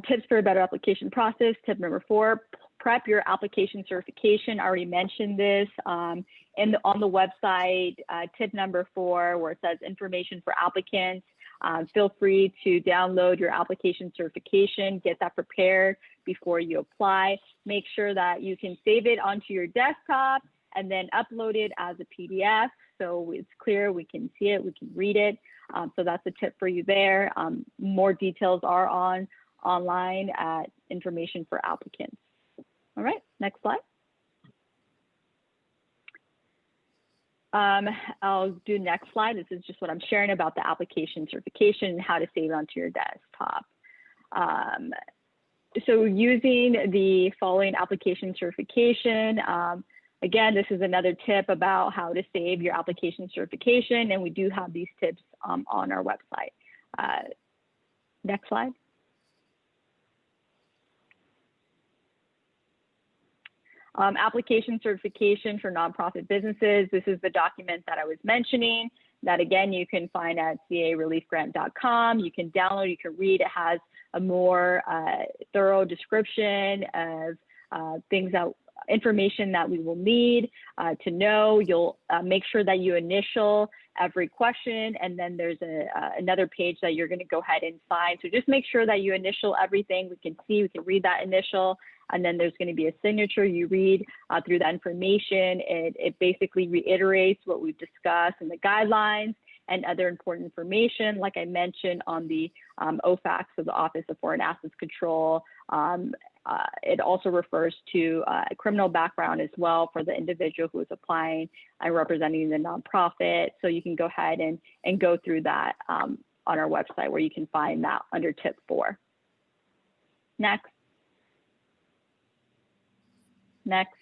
Tips for a better application process. Tip number 4, prep your application certification. I already mentioned this on the website. Tip number 4, where it says information for applicants. Feel free to download your application certification, get that prepared before you apply. Make sure that you can save it onto your desktop and then upload it as a PDF. So it's clear, we can see it, we can read it. So that's a tip for you there. More details are online at information for applicants. All right, next slide. I'll do next slide. This is just what I'm sharing about the application certification and how to save it onto your desktop. So using the following application certification, again, this is another tip about how to save your application certification, and we do have these tips on our website. Next slide. Application certification for nonprofit businesses. This is the document that I was mentioning, that again, you can find at careliefgrant.com. You can download, you can read. It has a more thorough description of information that we will need to know. You'll make sure that you initial every question, and then there's another page that you're going to go ahead and sign. So just make sure that you initial everything. We can see, we can read that initial, and then there's going to be a signature. You read through that information. It basically reiterates what we've discussed in the guidelines and other important information, like I mentioned on the OFAC, so the Office of Foreign Assets Control. It also refers to a criminal background as well for the individual who is applying and representing the nonprofit. So you can go ahead and go through that on our website, where you can find that under tip 4. Next. Next.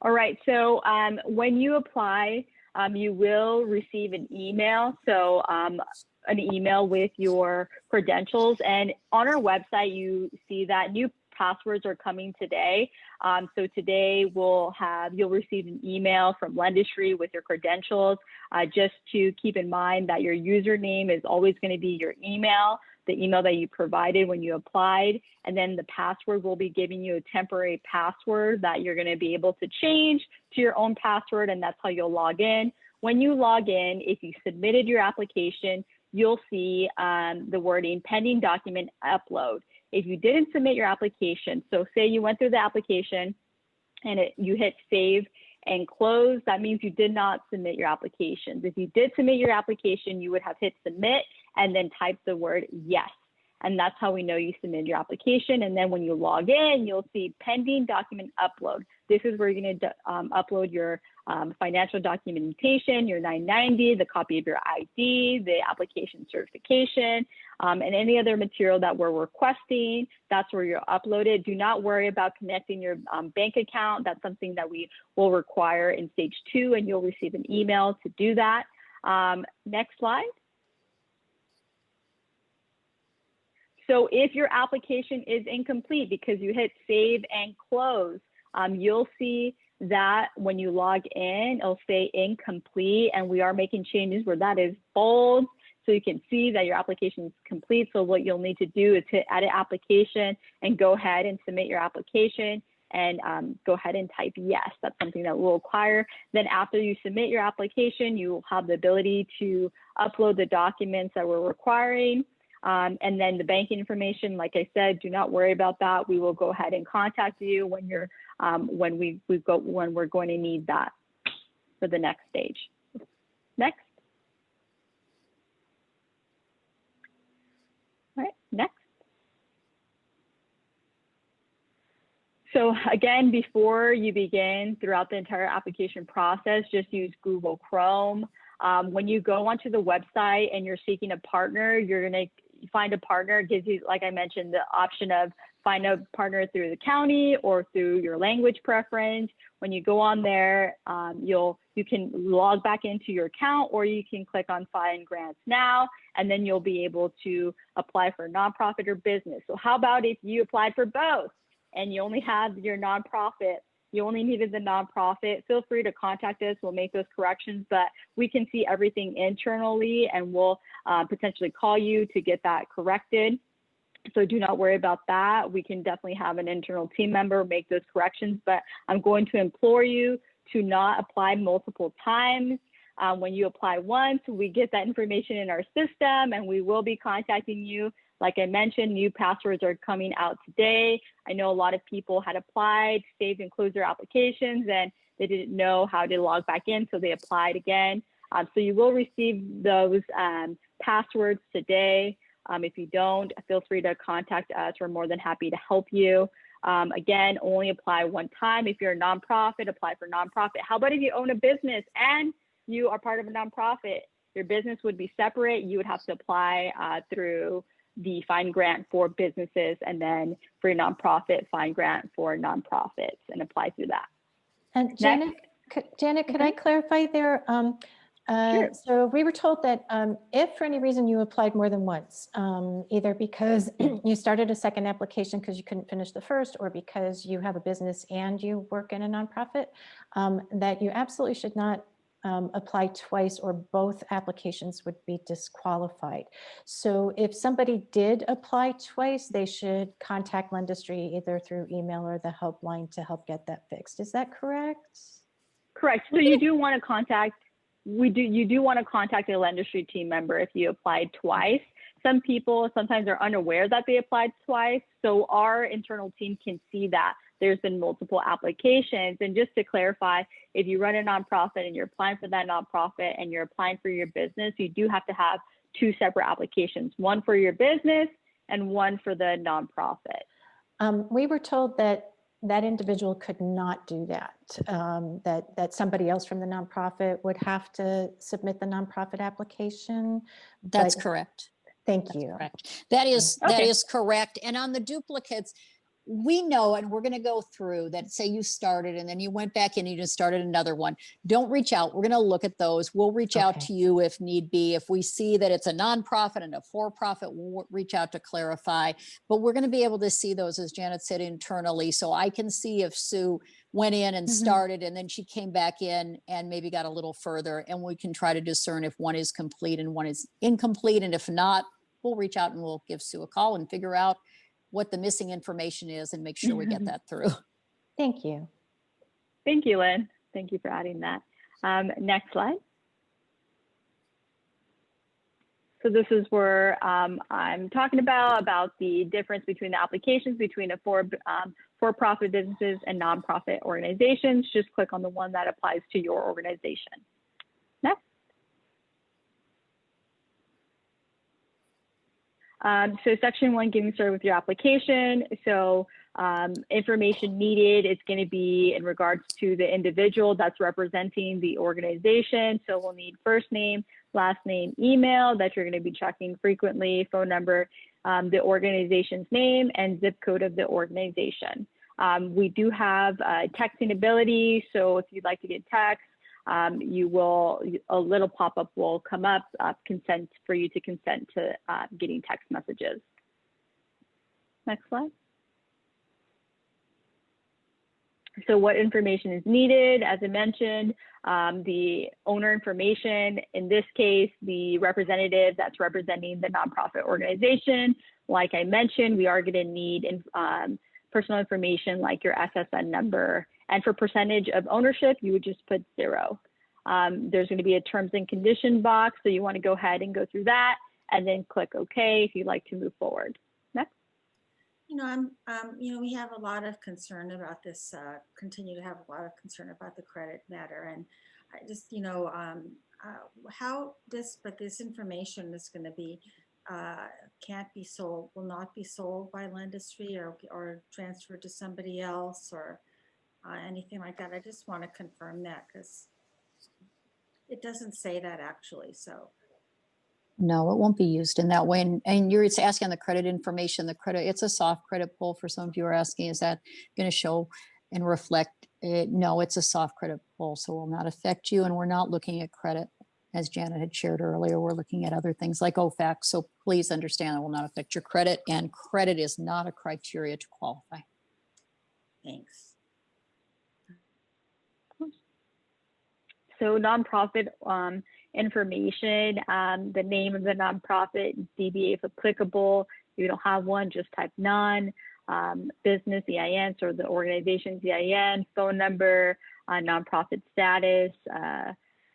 All right, so when you apply, you will receive an email. So an email with your credentials, and on our website, you see that new passwords are coming today. So today you'll receive an email from lendisery with your credentials. Just to keep in mind that your username is always going to be your email, the email that you provided when you applied, and then the password will be giving you a temporary password that you're going to be able to change to your own password, and that's how you'll log in. When you log in, if you submitted your application, you'll see the wording pending document upload. If you didn't submit your application, so say you went through the application and you hit save and close, that means you did not submit your applications. If you did submit your application, you would have hit submit and then type the word yes. And that's how we know you submitted your application. And then when you log in, you'll see pending document upload. This is where you're going to upload your financial documentation, your 990, the copy of your ID, the application certification, and any other material that we're requesting. That's where you'll upload it. Do not worry about connecting your bank account. That's something that we will require in stage 2, and you'll receive an email to do that. Next slide. So if your application is incomplete because you hit save and close, you'll see that when you log in, it'll say incomplete, and we are making changes where that is bold, so you can see that your application is complete. So what you'll need to do is hit edit application and go ahead and submit your application, and go ahead and type yes. That's something that we'll require. Then after you submit your application, you will have the ability to upload the documents that we're requiring. And then the banking information, like I said, do not worry about that. We will go ahead and contact you when you're when we're going to need that for the next stage. Next. All right, next. So again, before you begin throughout the entire application process, just use Google Chrome. When you go onto the website and you're seeking a partner, you're going to find a partner. It gives you, like I mentioned, the option of find a partner through the county or through your language preference. When you go on there, you can log back into your account, or you can click on Find Grants Now, and then you'll be able to apply for a nonprofit or business. So how about if you applied for both and you only have your nonprofit? You only needed the nonprofit, feel free to contact us. We'll make those corrections, but we can see everything internally, and we'll potentially call you to get that corrected. So do not worry about that. We can definitely have an internal team member make those corrections, but I'm going to implore you to not apply multiple times. When you apply once, we get that information in our system, and we will be contacting you. Like I mentioned, new passwords are coming out today. I know a lot of people had applied, saved and closed their applications, and they didn't know how to log back in, so they applied again. So you will receive those passwords today. If you don't, feel free to contact us. We're more than happy to help you. Again, only apply one time. If you're a nonprofit, apply for nonprofit. How about if you own a business and you are part of a nonprofit? Your business would be separate. You would have to apply through the Find Grant for businesses, and then for your nonprofit, Find Grant for nonprofits, and apply through that. And Janet, could I clarify there? Sure. So we were told that if for any reason you applied more than once, either because you started a second application because you couldn't finish the first, or because you have a business and you work in a nonprofit, that you absolutely should not apply twice, or both applications would be disqualified. So if somebody did apply twice, they should contact lendisery either through email or the helpline to help get that fixed. Is that correct? Correct. So you do want to contact, you do want to contact a lendisery team member if you applied twice. Some people sometimes are unaware that they applied twice, so our internal team can see that there's been multiple applications. And just to clarify, if you run a nonprofit and you're applying for that nonprofit and you're applying for your business, you do have to have two separate applications, one for your business and one for the nonprofit. We were told that that individual could not do that, that somebody else from the nonprofit would have to submit the nonprofit application. That's correct. Thank That's you. correct. That is Okay. correct. And on the duplicates, we know, and we're going to go through that. Say you started and then you went back and you just started another one. Don't reach out. We're going to look at those. We'll reach out Okay. to you if need be. If we see that it's a nonprofit and a for-profit, we'll reach out to clarify. But we're going to be able to see those, as Janet said, internally. So I can see if Sue went in and started and then she came back in and maybe got a little further, and we can try to discern if one is complete and one is incomplete. And if not, we'll reach out and we'll give Sue a call and figure out what the missing information is and make sure we get that through. Thank you. Thank you, Lynn. Thank you for adding that. Next slide. So this is where I'm talking about the difference between the applications between a for-profit businesses and nonprofit organizations. Just click on the one that applies to your organization. Next. So section 1, getting started with your application. So information needed, it's going to be in regards to the individual that's representing the organization. So we'll need first name, last name, email that you're going to be checking frequently, phone number, the organization's name, and zip code of the organization. We do have texting ability. So if you'd like to get text, a little pop-up will come up, consent for you to consent to getting text messages. Next slide. So what information is needed? As I mentioned, the owner information, in this case, the representative that's representing the nonprofit organization. Like I mentioned, we are going to need personal information like your SSN number. And for percentage of ownership, you would just put 0. There's going to be a terms and condition box, so you want to go ahead and go through that and then click OK if you'd like to move forward. Next. We have a lot of concern about this, continue to have a lot of concern about the credit matter. And I just, but this information is going to be, can't be sold, will not be sold by lendisery or transferred to somebody else or anything like that. I just want to confirm that because it doesn't say that actually, so. No, it won't be used in that way. And you're asking the credit information, it's a soft credit pull for some of you are asking, is that going to show and reflect it? No, it's a soft credit pull, so will not affect you. And we're not looking at credit. As Janet had shared earlier, we're looking at other things like OFAC. So please understand it will not affect your credit, and credit is not a criteria to qualify. Thanks. So nonprofit information, the name of the nonprofit, DBA if applicable. If you don't have one, just type none. Business EIN, or the organization's EIN, phone number, nonprofit status,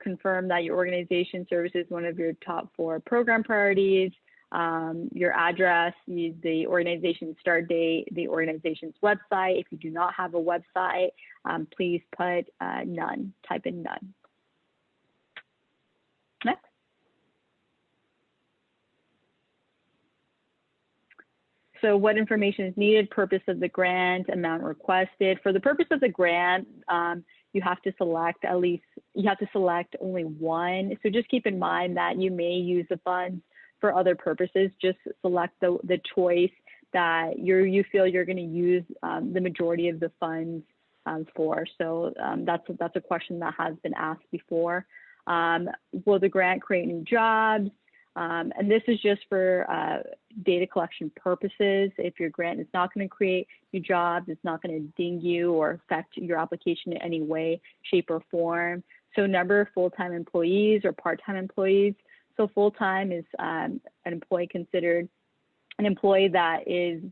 confirm that your organization services one of your top 4 program priorities, your address, the organization's start date, the organization's website. If you do not have a website, please put none, type in none. Next. So what information is needed, purpose of the grant, amount requested. For the purpose of the grant, you have to select only one. So just keep in mind that you may use the funds for other purposes. Just select the choice that you feel you're going to use the majority of the funds for. So that's a question that has been asked before. Will the grant create new jobs? And this is just for data collection purposes. If your grant is not going to create new jobs, it's not going to ding you or affect your application in any way, shape, or form. So number of full-time employees or part-time employees. So full-time is an employee considered an employee that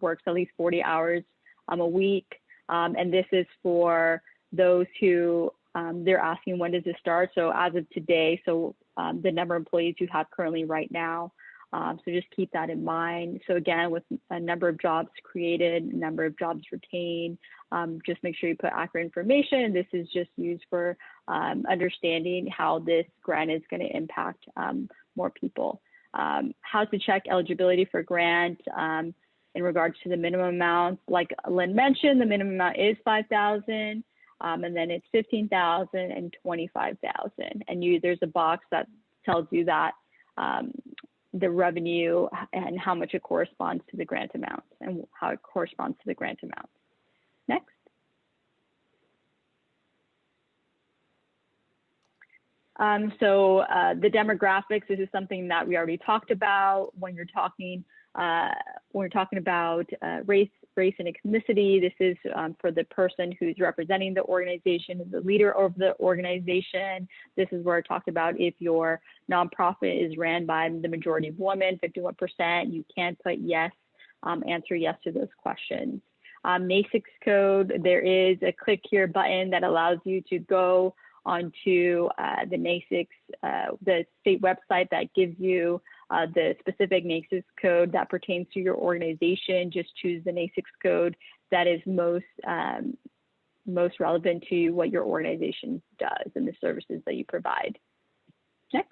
works at least 40 hours a week. And this is for those who they're asking when does it start. So as of today, so the number of employees you have currently right now. So just keep that in mind. So again, with a number of jobs created, number of jobs retained, just make sure you put accurate information. This is just used for understanding how this grant is going to impact more people. How to check eligibility for grant in regards to the minimum amounts. Like Lynn mentioned, the minimum amount is $5,000. And then it's $15,000 and $25,000. And there's a box that tells you that the revenue and how much it corresponds to the grant amount and how it corresponds to the grant amount. Next. The demographics, this is something that we already talked about when you're talking about race and ethnicity. This is for the person who's representing the organization, the leader of the organization. This is where I talked about if your nonprofit is ran by the majority of women, 51%, you can put yes, answer yes to those questions. NAICS code, there is a click here button that allows you to go onto the NAICS, the state website that gives you the specific NAICS code that pertains to your organization. Just choose the NAICS code that is most relevant to what your organization does and the services that you provide. Next.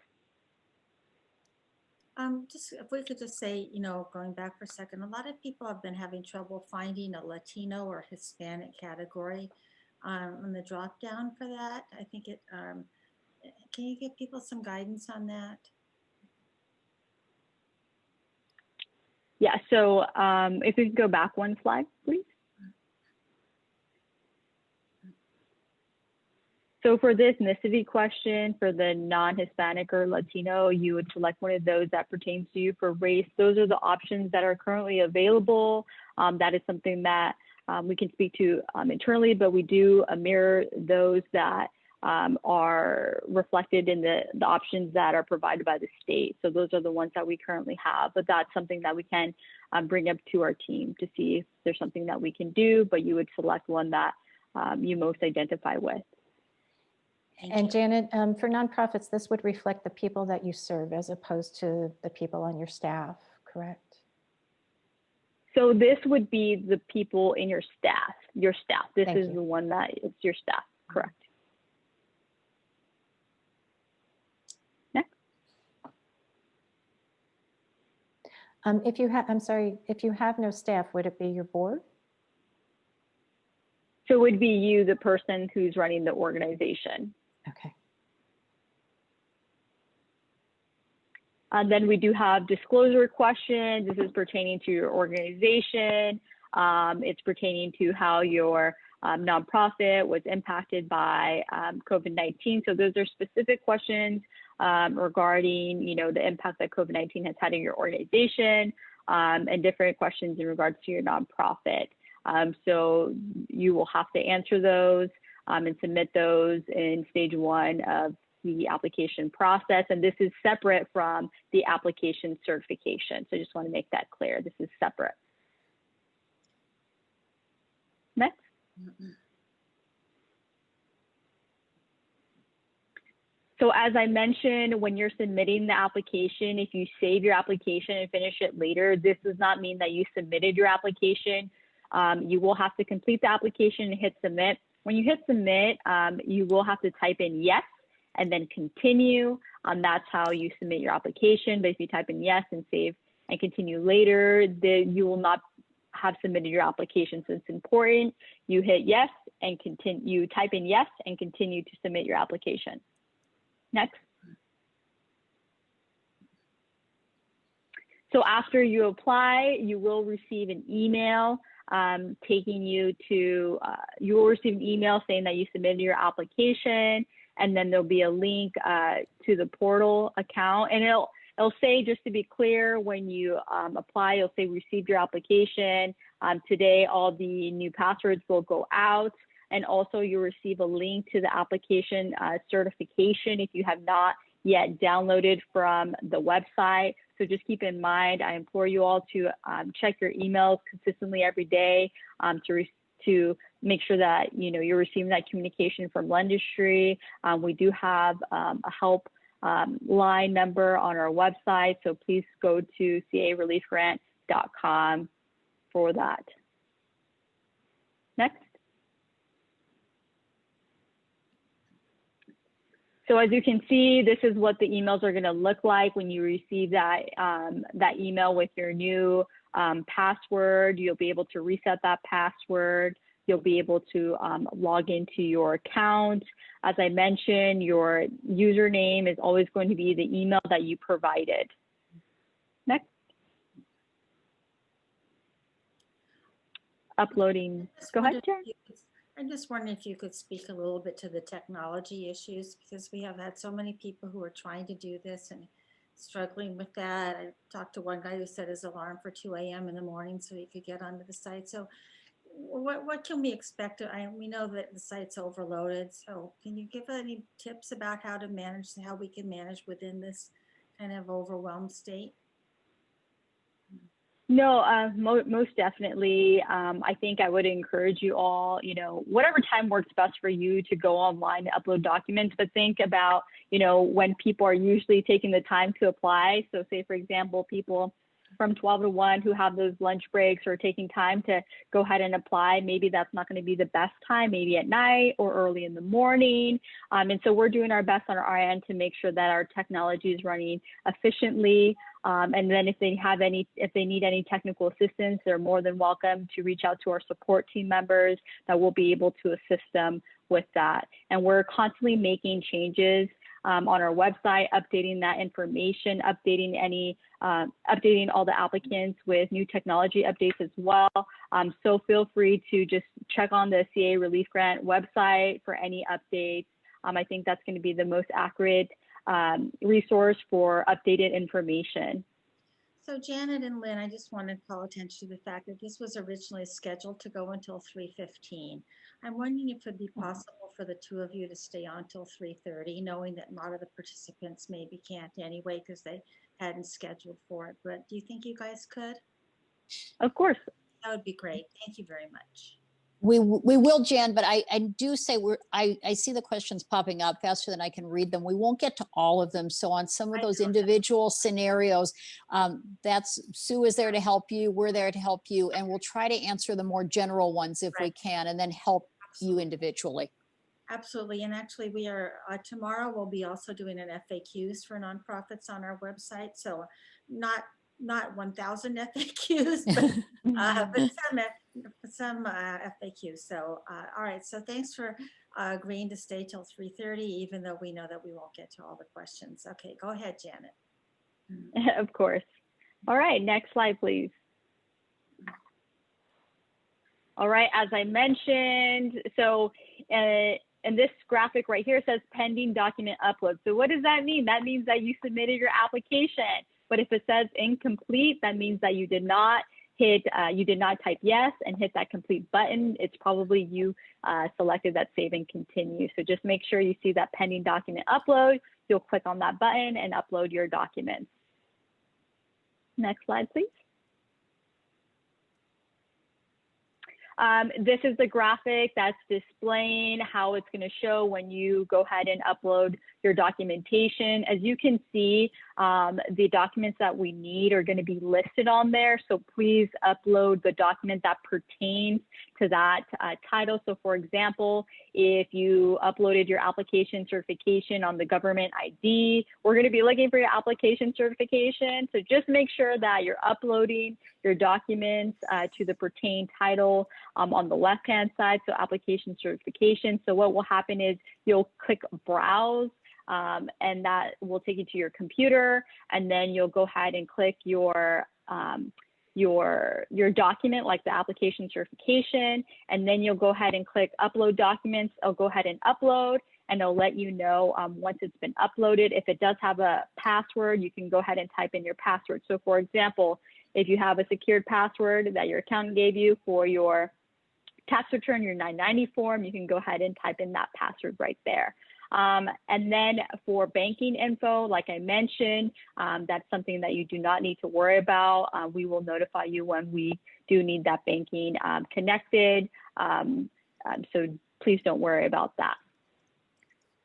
Just if we could just say, you know, going back for a second, a lot of people have been having trouble finding a Latino or Hispanic category on the drop down for that. I think it, can you give people some guidance on that? Yeah, so if we could go back one slide, please. So for the ethnicity question, for the non-Hispanic or Latino, you would select one of those that pertains to you. For race, those are the options that are currently available. That is something that we can speak to internally, but we do mirror those that are reflected in the options that are provided by the state. So those are the ones that we currently have, but that's something that we can bring up to our team to see if there's something that we can do, but you would select one that you most identify with. And Janet, for nonprofits, this would reflect the people that you serve as opposed to the people on your staff, correct? So this would be the people in your staff. This Thank is you. the one that it's your staff, correct? Next. If you have, I'm sorry, if you have no staff, would it be your board? So it would be you, the person who's running the organization. Okay. Then we do have disclosure questions. This is pertaining to your organization. It's pertaining to how your nonprofit was impacted by COVID-19. So those are specific questions regarding, you know, the impact that COVID-19 has had in your organization, and different questions in regards to your nonprofit. So you will have to answer those and submit those in stage 1 of the application process. And this is separate from the application certification. So I just want to make that clear. This is separate. Next. So as I mentioned, when you're submitting the application, if you save your application and finish it later, this does not mean that you submitted your application. You will have to complete the application and hit submit. When you hit submit, you will have to type in yes and then continue. That's how you submit your application. But if you type in yes and save and continue later, then you will not have submitted your application. So it's important you hit yes and continue. You type in yes and continue to submit your application. Next. So after you apply, you will receive an email taking you to, you will receive an email saying that you submitted your application, and then there'll be a link to the portal account. And it'll say, just to be clear, when you apply, it'll say received your application. Today, all the new passwords will go out. And also you'll receive a link to the application certification if you have not yet downloaded from the website. So just keep in mind, I implore you all to check your emails consistently every day to make sure that you're receiving that communication from Lendisery. We do have a help line number on our website, so please go to careliefgrant.com for that. Next. So as you can see, this is what the emails are going to look like when you receive that, that email with your new password. You'll be able to reset that password. You'll be able to log into your account. As I mentioned, your username is always going to be the email that you provided. uploading. Go ahead, Jen. I'm just wondering if you could speak a little bit to the technology issues, because we have had so many people who are trying to do this and struggling with that. I talked to one guy who set his alarm for 2 a.m. in the morning so he could get onto the site. So what can we expect? We know that the site's overloaded. So can you give any tips about how to manage, how we can manage within this kind of overwhelmed state? No, most definitely. I think I would encourage you all, whatever time works best for you to go online to upload documents, but think about, when people are usually taking the time to apply. So say, for example, people from 12 to 1 who have those lunch breaks or taking time to go ahead and apply, maybe that's not going to be the best time, maybe at night or early in the morning. And so we're doing our best on our end to make sure that our technology is running efficiently. And then if they need any technical assistance, they're more than welcome to reach out to our support team members that will be able to assist them with that. And we're constantly making changes on our website, updating that information, updating all the applicants with new technology updates as well. So feel free to just check on the CA Relief Grant website for any updates. I think that's going to be the most accurate resource for updated information. So Janet and Lynn, I just want to call attention to the fact that this was originally scheduled to go until 3:15. I'm wondering if it would be possible for the two of you to stay on till 3:30, knowing that a lot of the participants maybe can't anyway because they hadn't scheduled for it. But do you think you guys could? Of course. That would be great. Thank you very much. We will, Jan, but I do say I see the questions popping up faster than I can read them. We won't get to all of them. So on some of those individual scenarios, Sue is there to help you. We're there to help you. And we'll try to answer the more general ones if we can, and then help you individually. Absolutely. And actually we are, tomorrow we'll be also doing an FAQs for nonprofits on our website. So not 1,000 FAQs, but some FAQs. So, all right. So thanks for agreeing to stay till 3:30, even though we know that we won't get to all the questions. Okay, go ahead, Janet. Of course. All right, next slide, please. All right, as I mentioned, so and this graphic right here says pending document upload. So what does that mean? That means that you submitted your application. But if it says incomplete, that means that you did not type yes and hit that complete button. It's probably you selected that save and continue. So just make sure you see that pending document upload. You'll click on that button and upload your documents. Next slide, please. This is the graphic that's displaying how it's going to show when you go ahead and upload your documentation. As you can see, the documents that we need are going to be listed on there. So please upload the document that pertains to that title. So for example, if you uploaded your application certification on the government ID, we're going to be looking for your application certification. So just make sure that you're uploading your documents to the pertain title on the left-hand side, so application certification. So what will happen is you'll click browse, and that will take you to your computer, and then you'll go ahead and click your document, like the application certification, and then you'll go ahead and click upload documents. I'll go ahead and upload, and it'll let you know once it's been uploaded. If it does have a password, you can go ahead and type in your password. So for example, if you have a secured password that your accountant gave you for your tax return, your 990 form, you can go ahead and type in that password right there. And then for banking info, like I mentioned, that's something that you do not need to worry about. We will notify you when we do need that banking connected. So please don't worry about that.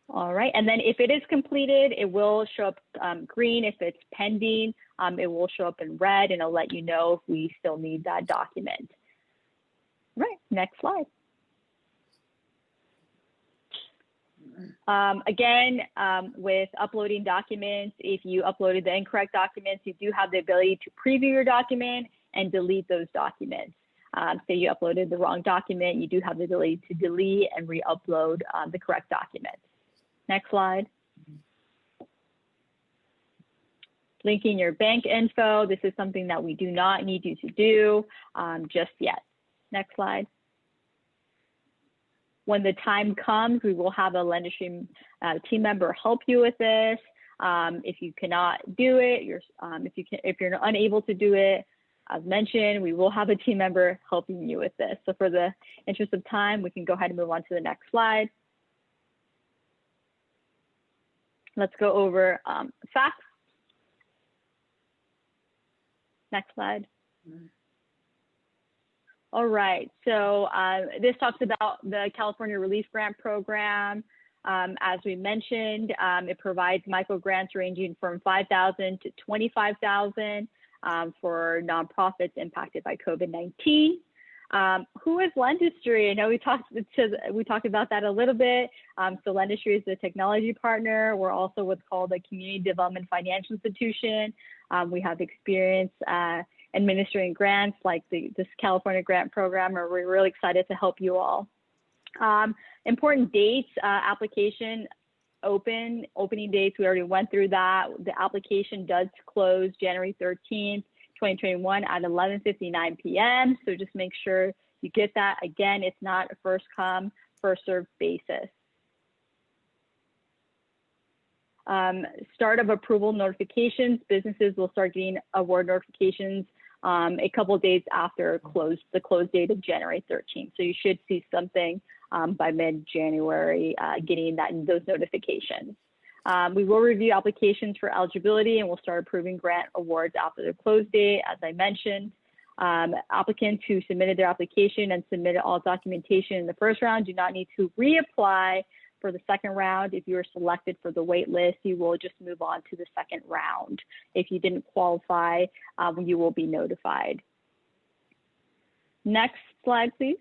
All right, and then if it is completed, it will show up green. If it's pending, it will show up in red, and it'll let you know if we still need that document. Right, next slide. Again, with uploading documents, if you uploaded the incorrect documents, you do have the ability to preview your document and delete those documents. Say you uploaded the wrong document, you do have the ability to delete and re-upload the correct document. Next slide. Linking your bank info. This is something that we do not need you to do just yet. Next slide. When the time comes, we will have a lendisery team member help you with this. If you cannot do it, if you're unable to do it, as mentioned, we will have a team member helping you with this. So for the interest of time, we can go ahead and move on to the next slide. Let's go over facts. Next slide. All right, so this talks about the California Relief Grant Program. As we mentioned, it provides micro grants ranging from $5,000 to $25,000 for nonprofits impacted by COVID-19. Who is lendisery? I know we talked about that a little bit. So lendisery is the technology partner. We're also what's called a community development financial institution. We have experience administering grants like this California grant program, and we're really excited to help you all. Important dates, application opening dates, we already went through that. The application does close January 13th, 2021 at 11:59 p.m. So just make sure you get that. Again, it's not a first come, first served basis. Start of approval notifications, businesses will start getting award notifications a couple of days after the close date of January 13th. So you should see something by mid-January getting those notifications. We will review applications for eligibility and we'll start approving grant awards after the close date, as I mentioned. Applicants who submitted their application and submitted all documentation in the first round do not need to reapply for the second round. If you are selected for the wait list, you will just move on to the second round. If you didn't qualify, you will be notified. Next slide, please.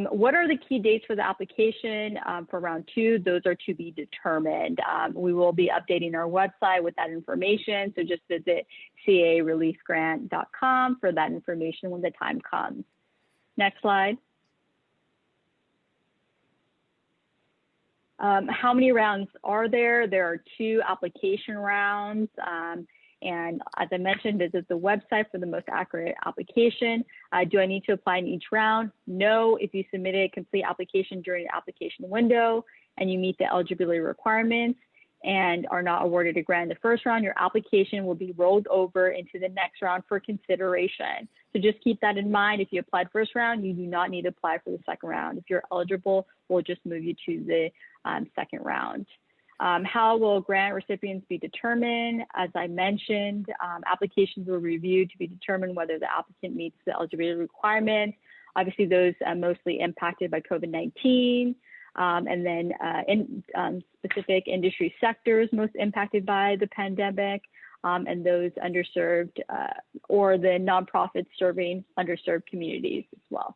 What are the key dates for the application for round 2? Those are to be determined. We will be updating our website with that information. So just visit careliefgrant.com for that information when the time comes. Next slide. How many rounds are there? There are 2 application rounds. And as I mentioned, visit the website for the most accurate application. Do I need to apply in each round? No. If you submitted a complete application during the application window and you meet the eligibility requirements and are not awarded a grant in the first round, your application will be rolled over into the next round for consideration. So just keep that in mind. If you applied first round, you do not need to apply for the second round. If you're eligible, we'll just move you to the second round. How will grant recipients be determined? As I mentioned, applications were reviewed to be determined whether the applicant meets the eligibility requirements. Obviously, those mostly impacted by COVID-19, and then in specific industry sectors most impacted by the pandemic, and those underserved or the nonprofits serving underserved communities as well.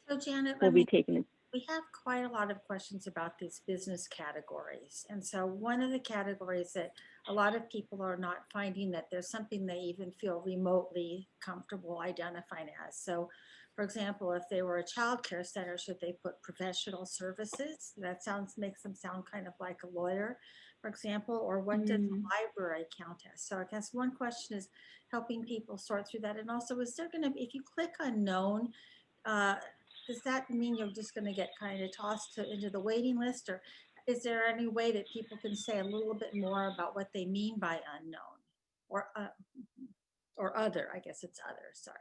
So Janet, will be taken. We have quite a lot of questions about these business categories. And so one of the categories that a lot of people are not finding that there's something they even feel remotely comfortable identifying as. So for example, if they were a child care center, should they put professional services? That makes them sound kind of like a lawyer, for example, or what does the library count as? So I guess one question is helping people sort through that. And also, is there gonna be, if you click unknown, does that mean you're just going to get kind of tossed into the waiting list, or is there any way that people can say a little bit more about what they mean by unknown or other? I guess it's other, sorry.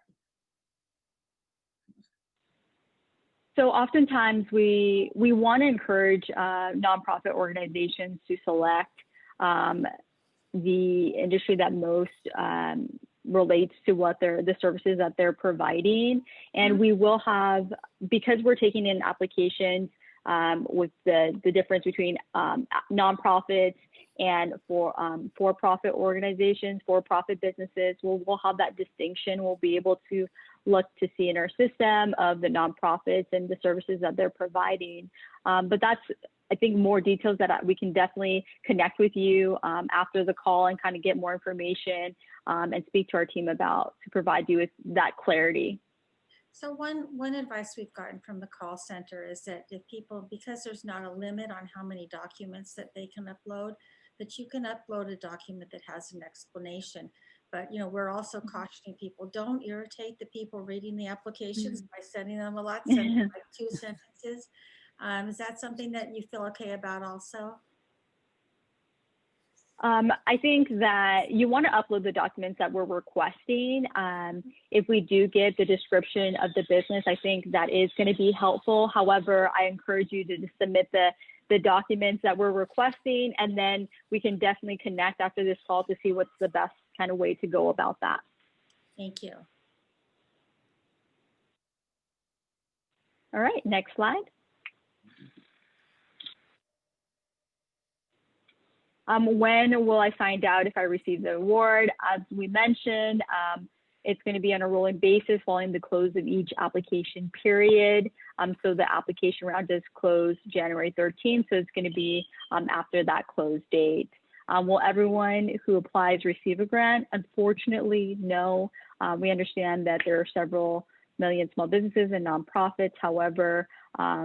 So oftentimes we want to encourage nonprofit organizations to select the industry that most relates to what the services that they're providing. And we will have, because we're taking in applications with the difference between nonprofits and for-profit organizations, for-profit businesses, we'll have that distinction. We'll be able to look to see in our system of the nonprofits and the services that they're providing. But that's, I think, more details that we can definitely connect with you after the call and kind of get more information and speak to our team about to provide you with that clarity. So one advice we've gotten from the call center is that if people, because there's not a limit on how many documents that they can upload, that you can upload a document that has an explanation. But, you know, we're also cautioning people, don't irritate the people reading the applications by sending them a lot, send them like 2 sentences. Is that something that you feel okay about also? I think that you want to upload the documents that we're requesting. If we do get the description of the business, I think that is going to be helpful. However, I encourage you to submit the documents that we're requesting, and then we can definitely connect after this call to see what's the best kind of way to go about that. Thank you. All right, next slide. When will I find out if I receive the award? As we mentioned, it's going to be on a rolling basis following the close of each application period. So the application round does close January 13th, so it's going to be after that close date. Will everyone who applies receive a grant? Unfortunately, no. We understand that there are several million small businesses and nonprofits. However,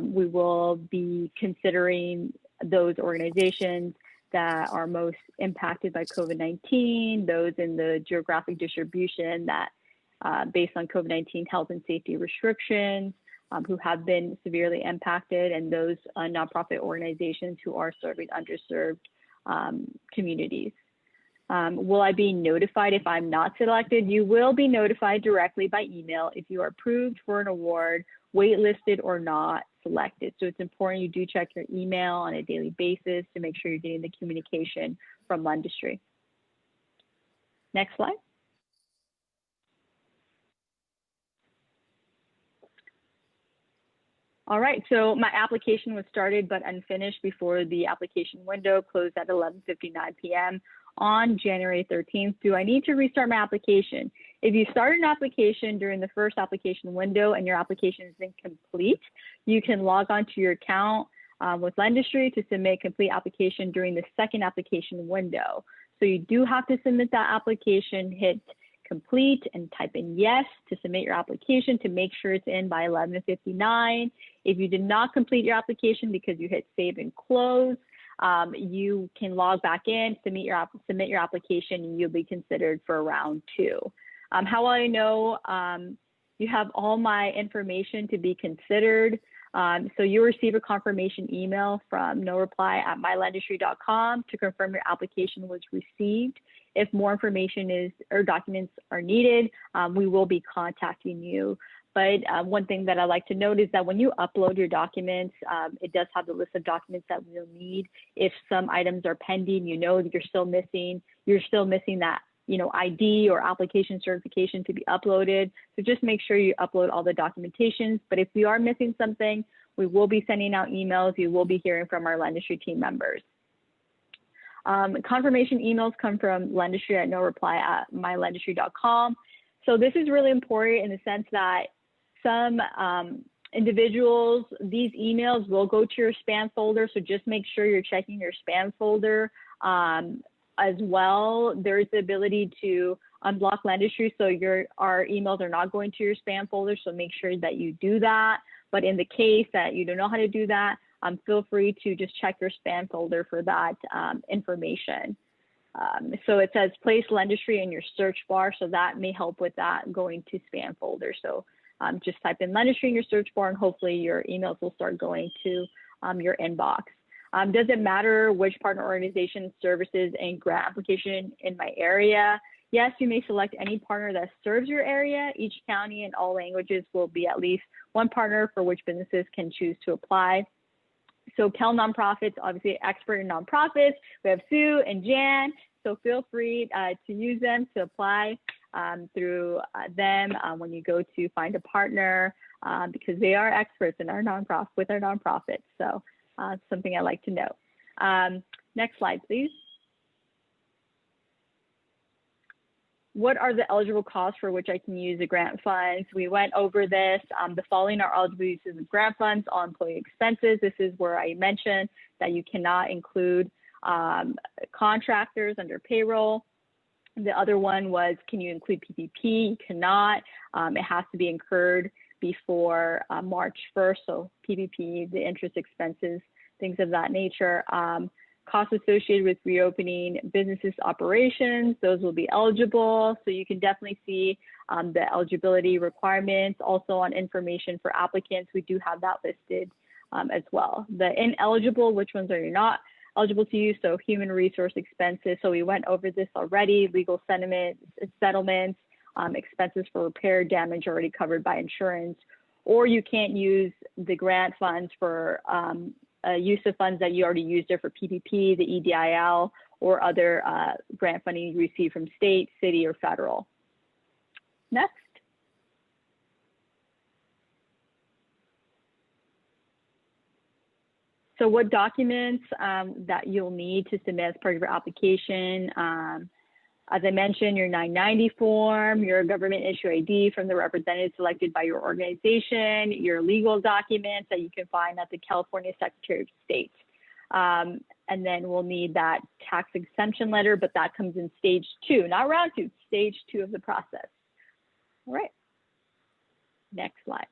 we will be considering those organizations that are most impacted by COVID-19, those in the geographic distribution that based on COVID-19 health and safety restrictions, who have been severely impacted, and those nonprofit organizations who are serving underserved communities. Will I be notified if I'm not selected? You will be notified directly by email if you are approved for an award, waitlisted or not selected. So it's important you do check your email on a daily basis to make sure you're getting the communication from lendisery. Next slide. All right, so my application was started but unfinished before the application window closed at 11:59 p.m. on January 13th. Do I need to restart my application? If you start an application during the first application window and your application is incomplete, you can log on to your account with lendisery to submit complete application during the second application window. So you do have to submit that application, hit complete and type in yes to submit your application to make sure it's in by 11:59. If you did not complete your application because you hit save and close, you can log back in, submit your application, and you'll be considered for round 2. How will I know you have all my information to be considered? So you'll receive a confirmation email from noreply@mylendisery.com to confirm your application was received. If more information or documents are needed, we will be contacting you. But one thing that I like to note is that when you upload your documents, it does have the list of documents that we'll need. If some items are pending, you know that you're still missing that, you know, ID or application certification to be uploaded. So just make sure you upload all the documentations. But if we are missing something, we will be sending out emails. You will be hearing from our lendisery team members. Confirmation emails come from lendisery at noreply@mylendisery.com. So this is really important in the sense that some individuals, these emails will go to your spam folder. So just make sure you're checking your spam folder as well. There's the ability to unblock lendisery, so our emails are not going to your spam folder. So make sure that you do that. But in the case that you don't know how to do that, feel free to just check your spam folder for that information. So it says place lendisery in your search bar, so that may help with that going to spam folder. So just type in lendisery in your search bar, and hopefully your emails will start going to your inbox. Does it matter which partner organization services and grant application in my area? Yes, you may select any partner that serves your area. Each county in all languages will be at least one partner for which businesses can choose to apply. So Cal Nonprofits, obviously expert in nonprofits. We have Sue and Jan, so feel free to use them to apply through them when you go to find a partner because they are experts in our nonprofits. So something I like to know. Next slide, please. What are the eligible costs for which I can use the grant funds? We went over this. The following are eligible uses of grant funds: all employee expenses. This is where I mentioned that you cannot include contractors under payroll. The other one was, can you include PPP? You cannot. It has to be incurred before March 1st. So PPP, the interest expenses, things of that nature. Costs associated with reopening businesses operations, those will be eligible. So you can definitely see the eligibility requirements. Also on information for applicants, we do have that listed as well. The ineligible, which ones are you not eligible to use? So human resource expenses. So we went over this already. Legal settlements, expenses for repair damage already covered by insurance. Or you can't use the grant funds for use of funds that you already used it for PPP, the EDIL, or other grant funding you receive from state, city, or federal. Next. So what documents that you'll need to submit as part of your application? As I mentioned, your 990 form, your government issue ID from the representative selected by your organization, your legal documents that you can find at the California Secretary of State. And then we'll need that tax exemption letter, but that comes in stage 2, not round 2, stage 2 of the process. All right, next slide.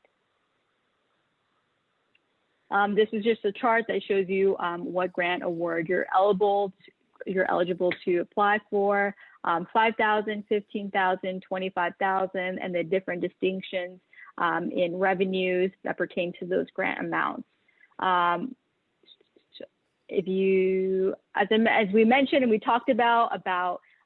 This is just a chart that shows you what grant award you're eligible to apply for. 5,000, 15,000, 25,000, and the different distinctions in revenues that pertain to those grant amounts. If you, as we mentioned and we talked about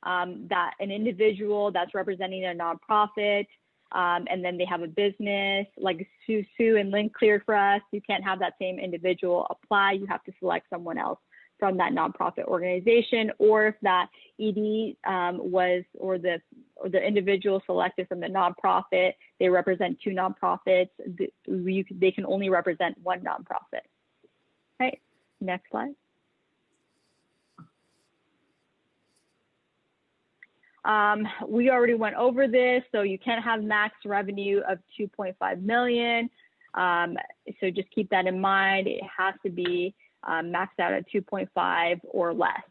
that an individual that's representing a nonprofit, and then they have a business like Sue and Lynn cleared for us, you can't have that same individual apply. You have to select someone else from that nonprofit organization, or if that ED or the individual selected from the nonprofit, they represent 2 nonprofits, they can only represent 1 nonprofit. Right, next slide. We already went over this, so you can't have max revenue of 2.5 million. So just keep that in mind. It has to be maxed out at 2.5 or less.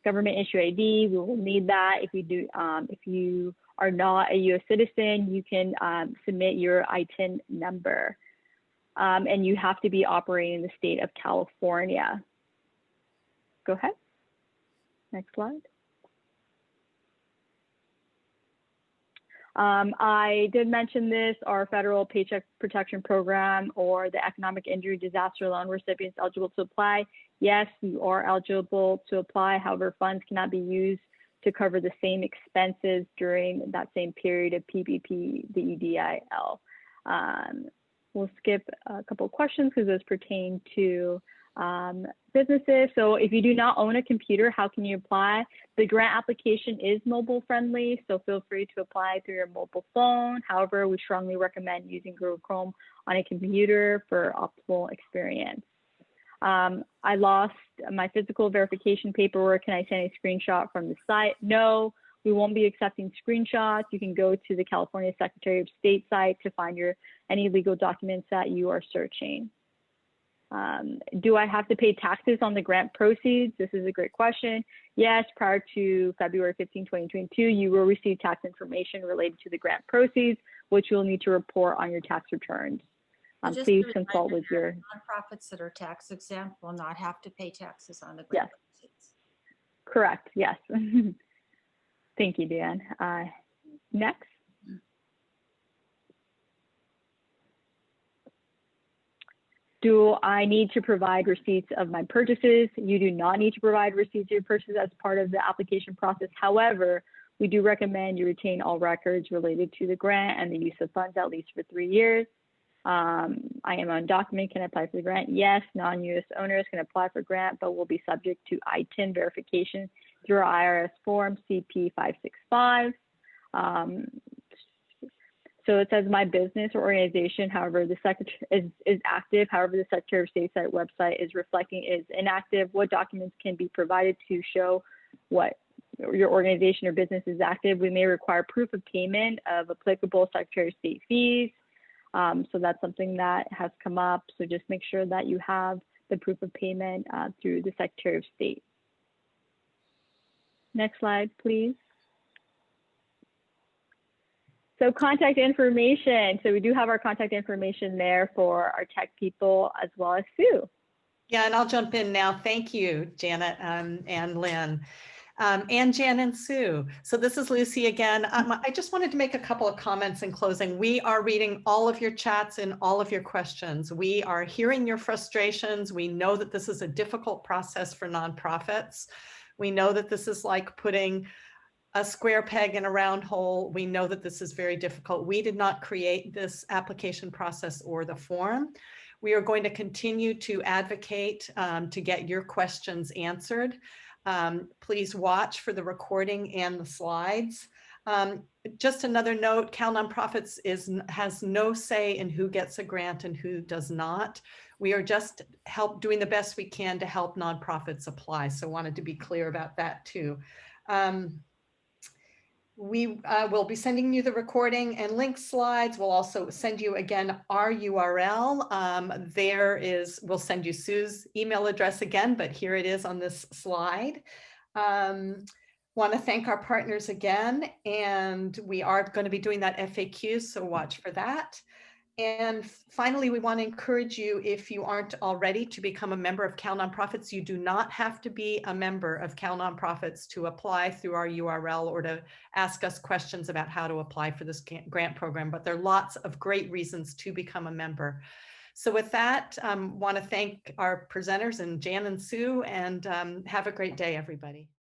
Government issue ID, we will need that. If you are not a U.S. citizen, you can submit your ITIN number. And you have to be operating in the state of California. Go ahead. Next slide. I did mention this, our federal Paycheck Protection Program or the Economic Injury Disaster Loan recipients eligible to apply. Yes, you are eligible to apply. However, funds cannot be used to cover the same expenses during that same period of PPP, the EDIL. We'll skip a couple of questions because those pertain to businesses. So if you do not own a computer, how can you apply? The grant application is mobile friendly, so feel free to apply through your mobile phone. However, we strongly recommend using Google Chrome on a computer for optimal experience. I lost my physical verification paperwork. Can I send a screenshot from the site? No, we won't be accepting screenshots. You can go to the California Secretary of State site to find any legal documents that you are searching. Do I have to pay taxes on the grant proceeds? This is a great question. Yes, prior to February 15, 2022, you will receive tax information related to the grant proceeds, which you'll need to report on your tax returns. Please consult with your nonprofits that are tax exempt will not have to pay taxes on the grant proceeds. Correct, yes. Thank you, Dan. Next. Do I need to provide receipts of my purchases? You do not need to provide receipts of your purchases as part of the application process. However, we do recommend you retain all records related to the grant and the use of funds at least for 3 years. I am undocumented, can I apply for the grant? Yes, non-US owners can apply for grant, but will be subject to ITIN verification through our IRS form CP565. So it says my business or organization, however, the secretary is active. However, the Secretary of State site website is reflecting is inactive. What documents can be provided to show what your organization or business is active? We may require proof of payment of applicable Secretary of State fees. So that's something that has come up. So just make sure that you have the proof of payment through the Secretary of State. Next slide, please. So contact information. So we do have our contact information there for our tech people as well as Sue. Yeah, and I'll jump in now. Thank you, Janet and Lynn. And Jan and Sue. So this is Lucy again. I just wanted to make a couple of comments in closing. We are reading all of your chats and all of your questions. We are hearing your frustrations. We know that this is a difficult process for nonprofits. We know that this is like putting a square peg in a round hole. We know that this is very difficult. We did not create this application process or the form. We are going to continue to advocate to get your questions answered. Please watch for the recording and the slides. Just another note, Cal Nonprofits has no say in who gets a grant and who does not. We are just doing the best we can to help nonprofits apply. So wanted to be clear about that too. We will be sending you the recording and link slides. We'll also send you again our URL. We'll send you Sue's email address again, but here it is on this slide. Want to thank our partners again, and we are going to be doing that FAQ, so watch for that. And finally, we want to encourage you, if you aren't already, to become a member of Cal Nonprofits. You do not have to be a member of Cal Nonprofits to apply through our URL or to ask us questions about how to apply for this grant program, but there are lots of great reasons to become a member. So with that, want to thank our presenters and Jan and Sue, and have a great day, everybody.